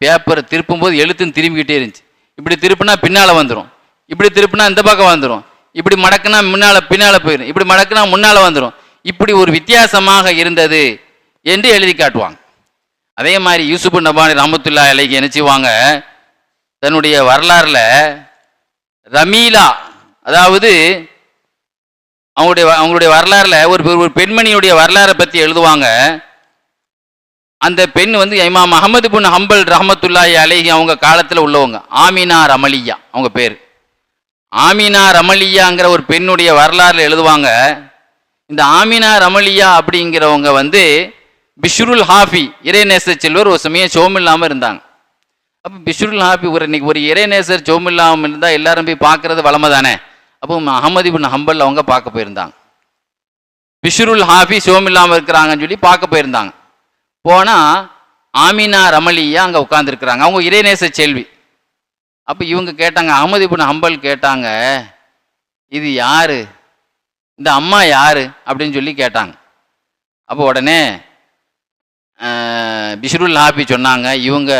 பேப்பரை திருப்பும்போது எழுத்துன்னு திரும்பிக்கிட்டே இருந்துச்சு. இப்படி திருப்பினா பின்னால் வந்துடும், இப்படி திருப்பினா இந்த பக்கம் வந்துடும், இப்படி மடக்குனா பின்னால் போயிடும், இப்படி மடக்குனா முன்னால் வந்துடும். இப்படி ஒரு வித்தியாசமாக இருந்தது என்று எழுதி காட்டுவாங்க. அதே மாதிரி யூசுப் நபானி ரஹ்மத்துல்லாஹி அலைஹி என்ன செய்வாங்க, தன்னுடைய வரலாறுல ரமீலா, அதாவது அவங்களுடைய வரலாறுல ஒரு பெண்மணியுடைய வரலாறை பற்றி எழுதுவாங்க. அந்த பெண் வந்து இமாம் அஹமது பின் ஹம்பல் ரஹ்மத்துல்லாஹி அலைஹி அவங்க காலத்தில் உள்ளவங்க. ஆமினா ரமலியா அவங்க பேர். ஆமினா ரமலியாங்கிற ஒரு பெண்ணுடைய வரலாறுல எழுதுவாங்க. இந்த ஆமினா ரமலியா அப்படிங்கிறவங்க வந்து பிஷ்ருல் ஹாஃபி இறைநேசர் செல்வர் ஒரு சமயம் சோமில்லாமல் இருந்தாங்க. அப்போ பிஷ்ருல் ஹாஃபி இன்னைக்கு ஒரு இறைநேசர் சோமில்லாமல் இருந்தால் எல்லாரும் போய் பார்க்கறது வளமை தானே. அப்போ அஹமது பின் ஹம்பல் அவங்க பார்க்க போயிருந்தாங்க. பிஷ்ருல் ஹாஃபி சோமில்லாமல் இருக்கிறாங்கன்னு சொல்லி பார்க்க போயிருந்தாங்க. போனால் ஆமினா ரமலியா அங்கே உட்காந்துருக்குறாங்க, அவங்க இறைநேச செல்வி. அப்போ இவங்க கேட்டாங்க, அஹமது பின் ஹம்பல் கேட்டாங்க, இது யாரு, இந்த அம்மா யாரு அப்படின்னு சொல்லி கேட்டாங்க. அப்போ உடனே பிஷ்ருல் ஹாஃபி சொன்னாங்க, இவங்க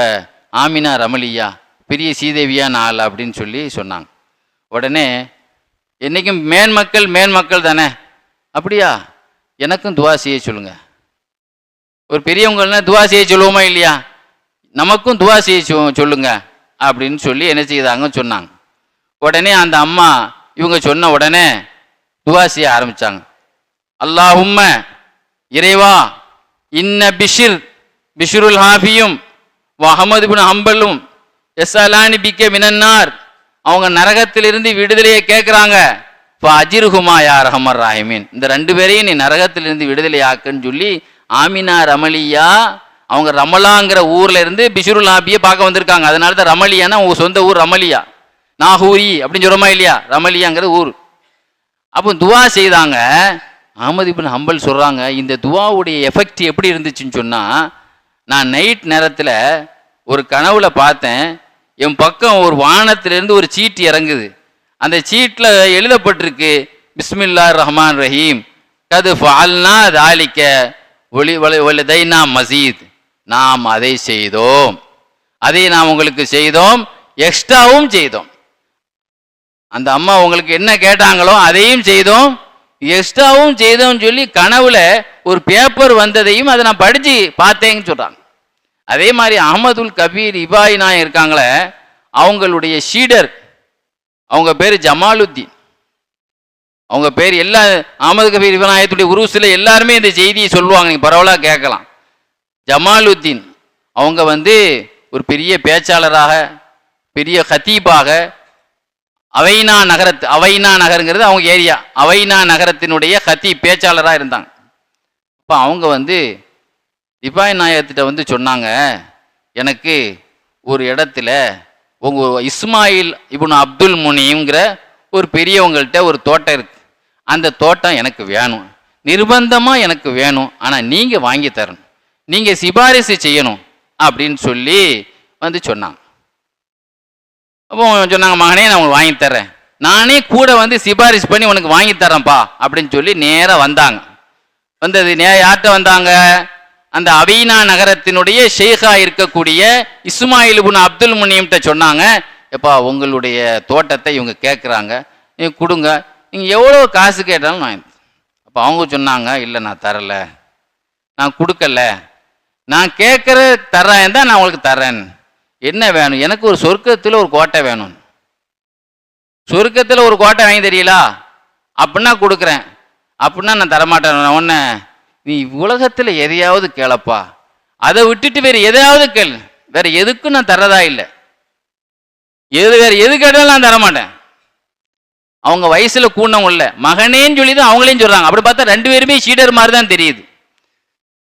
ஆமினா ரமலியா, பெரிய சீதேவியா நாள் அப்படின்னு சொல்லி சொன்னாங்க. உடனே என்றைக்கும் மேன்மக்கள் தானே, அப்படியா, எனக்கும் துவா செய்ய சொல்லுங்க. ஒரு பெரியவங்கள்னா துவா செய்ய சொல்லுவோமா இல்லையா, நமக்கும் துவா செய்ய சொல்லுங்க அப்படின்னு சொல்லி என்ன செய்தாங்கன்னு சொன்னாங்க. உடனே அந்த அம்மா இவங்க சொன்ன உடனே துவா செய்ய ஆரம்பித்தாங்க. அல்லாஹும்ம, இறைவா, இன்ன பிஷ்ருல் ஹாஃபியும் அஹமது பின் ஹம்பலும் எஸ்அலானி பிக்க மினன்னார், அவங்க நரகத்திலிருந்து விடுதலையை கேட்குறாங்க. அஜிருஹுமா யா ரஹ்மர் ராஹிமீன், இந்த ரெண்டு பேரையும் நீ நரகத்திலிருந்து விடுதலை ஆக்குன்னு சொல்லி ஆமினா ரமலியா அவங்க ரமலாங்கிற ஊர்ல இருந்து பிஷ்ருல் ஹாஃபியை பார்க்க வந்திருக்காங்க. அதனால தான் ரமலியானா உங்க சொந்த ஊர் ரமலியா, நாகூரி அப்படின்னு சொல்கிறோமா இல்லையா, ரமலியாங்கிற ஊர். அப்போ துவா செய்தாங்க. அஹமது பின் ஹம்பல் சொல்கிறாங்க, இந்த துவாவுடைய எஃபெக்ட் எப்படி இருந்துச்சுன்னு சொன்னால், நான் நைட் நேரத்தில் ஒரு கனவுல பார்த்தேன், என் பக்கம் ஒரு வானத்திலிருந்து ஒரு சீட்டு இறங்குது. அந்த சீட்டில் எழுதப்பட்டிருக்கு, பிஸ்மில்லாஹிர் ரஹ்மான் ரஹீம், கது ஃபால்னா தாலிக்க ஒலிதைனா மசீத், நாம் அதை செய்தோம், அதை நாம் உங்களுக்கு செய்தோம், எக்ஸ்ட்ராவும் செய்தோம். அந்த அம்மா உங்களுக்கு என்ன கேட்டாங்களோ அதையும் செய்தோம், எக்ஸ்ட்ராவும் செய்தோம்னு சொல்லி கனவுல ஒரு பேப்பர் வந்ததையும் அதை நான் படித்து பார்த்தேன்னு சொல்கிறாங்க. அதே மாதிரி அஹமதுல் கபீர் இபாய் நாயர் இருக்காங்களே, அவங்களுடைய ஷீடர், அவங்க பேர் ஜமாலுத்தீன். அவங்க பேர் எல்லா அஹமது கபீர் இபாயத்துடைய உருசில் எல்லாருமே இந்த செய்தியை சொல்லுவாங்க, நீங்கள் பரவலாக கேட்கலாம். ஜமாலுத்தீன் அவங்க வந்து ஒரு பெரிய பேச்சாளராக, பெரிய ஹத்தீபாக, அவைனா நகருங்கிறது அவங்க ஏரியா, அவைனா நகரத்தினுடைய ஹத்தீப் பேச்சாளராக இருந்தாங்க. இப்போ அவங்க வந்து இபாய் நாயகத்திட்ட வந்து சொன்னாங்க, எனக்கு ஒரு இடத்துல உங்கள் இஸ்மாயில் இப்னு அப்துல் முனிங்கிற ஒரு பெரியவங்கள்ட்ட ஒரு தோட்டம் இருக்குது, அந்த தோட்டம் எனக்கு வேணும், நிர்பந்தமாக எனக்கு வேணும், ஆனால் நீங்கள் வாங்கி தரணும், நீங்கள் சிபாரிசு செய்யணும் அப்படின்னு சொல்லி வந்து சொன்னாங்க. அப்போ சொன்னாங்க, மகனே நான் உங்களுக்கு வாங்கி தர்றேன் நானே கூட வந்து சிபாரிசு பண்ணி உனக்கு வாங்கி தரேன்ப்பா அப்படின்னு சொல்லி நேராக வந்தாங்க. வந்தது யார்கிட்ட வந்தாங்க? அந்த அவீனா நகரத்தினுடைய ஷேகா இருக்கக்கூடிய இஸ்மாயில் இப்னு அப்துல் முனியம்கிட்ட சொன்னாங்க, எப்பா உங்களுடைய தோட்டத்தை இவங்க கேட்குறாங்க, நீங்கள் கொடுங்க, நீங்கள் எவ்வளோ காசு கேட்டாலும் நான். அப்போ அவங்க சொன்னாங்க, இல்லை நான் தரலை, நான் கொடுக்கல, நான் கேட்குற தரேன் தான் நான் உங்களுக்கு தரேன். என்ன வேணும்? எனக்கு ஒரு சொர்க்கத்தில் ஒரு கோட்டை வேணும். சொர்க்கத்தில் ஒரு கோட்டை வாங்கி தெரியலா? அப்படின்னா கொடுக்குறேன், அப்படின்னா நான் தரமாட்டேன். ஒன்று நீ உலகத்தில் எதையாவது கேளப்பா, அதை விட்டுட்டு வேறு எதையாவது கேள், வேற எதுக்கும் நான் தரதா இல்லை, வேற எது கேட்டாலும் நான் தரமாட்டேன். அவங்க வயசுல கூண்டவங்க இல்லை, மகனேன்னு சொல்லி தான் அவங்களையும் சொல்றாங்க. அப்படி பார்த்தா ரெண்டு பேருமே சீடர் மாதிரி தான் தெரியுது.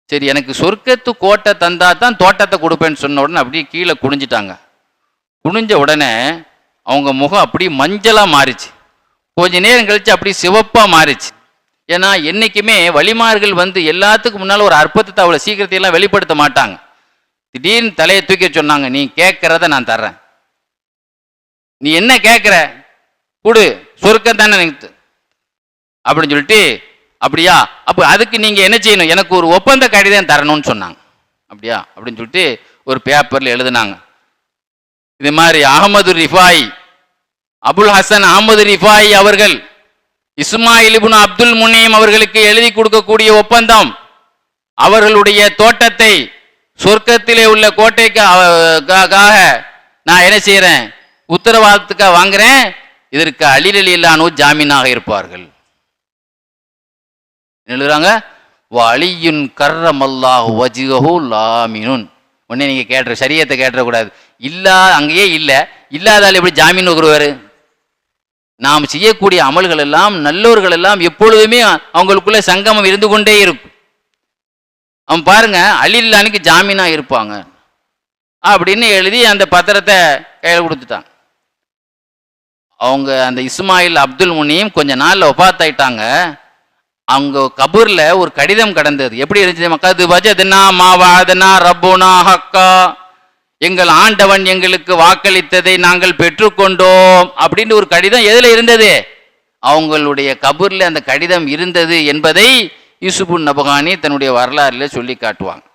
சரி, எனக்கு சொர்க்கத்து கோட்டை தந்தா தான் தோட்டத்தை கொடுப்பேன்னு சொன்ன உடனே அப்படியே கீழே குனிஞ்சிட்டாங்க. குனிஞ்ச உடனே அவங்க முகம் அப்படி மஞ்சளாக மாறிச்சு. கொஞ்ச நேரம் கழிச்சு அப்படி சிவப்பாக மாறிச்சு. ஏன்னா என்னைக்குமே வழிமார்கள் வந்து எல்லாத்துக்கும் முன்னால் ஒரு அற்புதத்தை அவ்வளோ சீக்கிரத்தையெல்லாம் வெளிப்படுத்த மாட்டாங்க. திடீர்னு தலையை தூக்கி சொன்னாங்க, நீ கேட்கறத நான் தர்றேன், நீ என்ன கேட்குற கொடு, சொர்க்கம் தானே அப்படின்னு சொல்லிட்டு, அப்படியா அப்போ அதுக்கு நீங்கள் என்ன செய்யணும், எனக்கு ஒரு ஒப்பந்த கடிதம் தரணும்னு சொன்னாங்க. அப்படியா அப்படின்னு சொல்லிட்டு ஒரு பேப்பரில் எழுதுனாங்க. இது மாதிரி அகமது ரிஃபாய், அபுல் ஹசன் அகமது ரிஃபாய் அவர்கள் இஸ்மாயில் இப்னு அப்துல் முனியம் அவர்களுக்கு எழுதி கொடுக்கக்கூடிய ஒப்பந்தம், அவர்களுடைய தோட்டத்தை சொர்க்கத்திலே உள்ள கோட்டைக்காக நான் என்ன செய்கிறேன், உத்தரவாதத்துக்காக வாங்குறேன். இதற்கு அலி ரலியல்லாஹு ஜாமீனாக இருப்பார்கள். எழுதுறாங்க, வலியுன் கர்ரமல்லாஹு வஜ்ஹஹு லாமினுன். உடனே நீங்க கேட்டுற சரியத்தை கேட்டக்கூடாது, இல்லா அங்கேயே இல்லை, இல்லாதால் எப்படி ஜாமீன் வருவாரு? நாம் செய்யக்கூடிய அமல்கள் எல்லாம் நல்லோர்கள் எல்லாம் எப்பொழுதுமே அவங்களுக்குள்ள சங்கமம் இருந்து கொண்டே இருக்கும். அவன் பாருங்க, அலி ரலியல்லாஹுக்கு ஜாமீனா இருப்பாங்க அப்படின்னு எழுதி அந்த பத்திரத்தை கையில் கொடுத்துட்டாங்க. அவங்க அந்த இஸ்மாயில் அப்துல் முனியும் கொஞ்ச நாள்ல ஒபாத்தாயிட்டாங்க. அவங்க கபூர்ல ஒரு கடிதம் கடந்தது. எப்படி இருந்துச்சு? மக்கது வஜத்னா மாவாதனா ரப்புனா ஹக்கா, எங்கள் ஆண்டவன் எங்களுக்கு வாக்களித்ததை நாங்கள் பெற்றுக்கொண்டோம் அப்படின்னு ஒரு கடிதம் எதுல இருந்தது? அவங்களுடைய கபூர்ல அந்த கடிதம் இருந்தது என்பதை யூசுப் நபகானி தன்னுடைய வரலாறுல சொல்லி காட்டுவாங்க.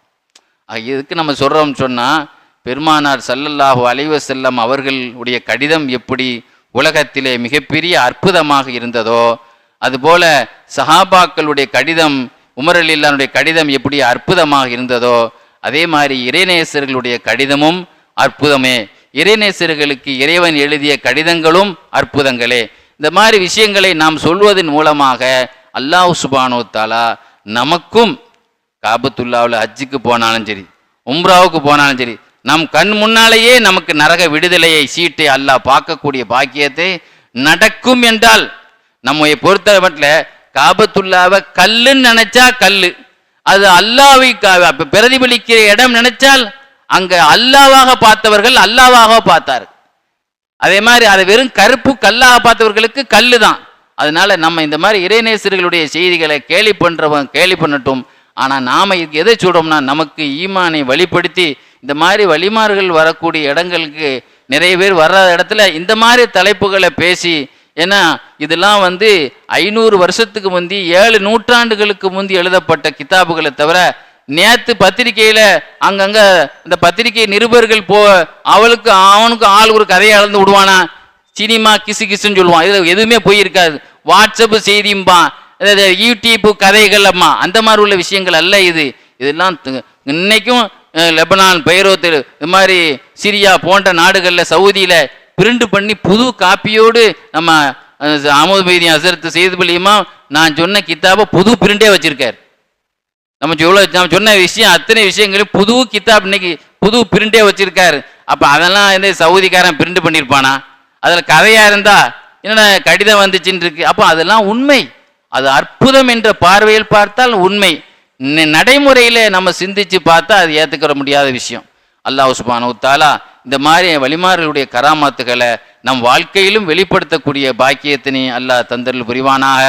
எதுக்கு நம்ம சொல்றோம்னு சொன்னா, பெருமானார் ஸல்லல்லாஹு அலைஹி வஸல்லம் அவர்களுடைய கடிதம் எப்படி உலகத்திலே மிகப்பெரிய அற்புதமாக இருந்ததோ, அதுபோல சஹாபாக்களுடைய கடிதம், உமர் ரலியல்லாஹுடைய கடிதம் எப்படி அற்புதமாக இருந்ததோ, அதே மாதிரி இறைநேசர்களுடைய கடிதமும் அற்புதமே. இறைநேசர்களுக்கு இறைவன் எழுதிய கடிதங்களும் அற்புதங்களே. இந்த மாதிரி விஷயங்களை நாம் சொல்வதன் மூலமாக அல்லாஹ் சுப்ஹானஹு வ தஆலா நமக்கும் காபத்துல்லாவில் ஹஜ்ஜுக்கு போனாலும் சரி, உம்ராவுக்கு போனாலும் சரி, நம் கண் முன்னாலேயே நமக்கு நரக விடுதலையை சீட்டை அல்லாஹ் பார்க்கக்கூடிய பாக்கியத்தை நடக்கும் என்றால், நம்மை பொறுத்த மட்டும் காபத்துல்லாவை கல்லுன்னு நினைச்சா கல்லு, அது அல்லாவை பிரதிபலிக்கிற இடம் நினைச்சால் அங்க அல்லாவாக பார்த்தவர்கள் அல்லாவாக பார்த்தார். அதே மாதிரி அதை வெறும் கருப்பு கல்லாக பார்த்தவர்களுக்கு கல்லு தான். அதனால நம்ம இந்த மாதிரி இறைநேசர்களுடைய செய்திகளை கேலி பண்றவங்க கேலி பண்ணட்டும். ஆனா நாம எதை சொல்றோம்னா, நமக்கு ஈமானை வழிப்படுத்தி இந்த மாதிரி வழிமார்கள் வரக்கூடிய இடங்களுக்கு நிறைய பேர் வர்ற இடத்துல இந்த மாதிரி தலைப்புகளை பேசி, ஏன்னா இதெல்லாம் 500 வருஷத்துக்கு முந்தி 7 நூற்றாண்டுகளுக்கு முந்தி எழுதப்பட்ட கிதாபுகளை தவிர, நேற்று பத்திரிகையில அங்கங்க இந்த பத்திரிகை நிருபர்கள் அவனுக்கு ஆள் ஒரு கதையை அளந்து விடுவானா, சினிமா கிசு கிசுன்னு சொல்லுவான். இதுல எதுவுமே போயிருக்காது. வாட்ஸ்அப் செய்தியும்பா, யூடியூப் கதைகள் அம்மா, அந்த மாதிரி உள்ள விஷயங்கள் அல்ல இது. இதெல்லாம் இன்னைக்கும் லெபனான், பெய்ரூத், இது மாதிரி சிரியா போன்ற நாடுகளில், சவுதியில பிரிண்ட் பண்ணி புது காப்பியோடு நம்ம அஹமது மைதீன் ஹஸரத் சையதுல் உலமா நான் சொன்ன கித்தாபை புது பிரிண்டே வச்சிருக்காரு. நம்ம சொன்ன விஷயம் அத்தனை விஷயங்களையும் புது கித்தாப் இன்னைக்கு புது பிரிண்டே வச்சிருக்காரு. அப்ப அதெல்லாம் சவுதிக்காரன் பிரிண்ட் பண்ணியிருப்பானா? அதுல கதையா இருந்தா என்னென்ன கடிதம் வந்துச்சுன்னு இருக்கு. அப்போ அதெல்லாம் உண்மை, அது அற்புதம் என்ற பார்வையில் பார்த்தால் உண்மை. நடைமுறையில நம்ம சிந்திச்சு பார்த்தா அது ஏத்துக்கிற முடியாத விஷயம். அல்லாஹ் சுப்ஹானஹு வ தஆலா இந்த மாதிரி வலிமார்களுடைய கராமாத்துகளை நம் வாழ்க்கையிலும் வெளிப்படுத்தக்கூடிய பாக்கியத்தினை அல்லாஹ் தந்தருள் புரிவானாக.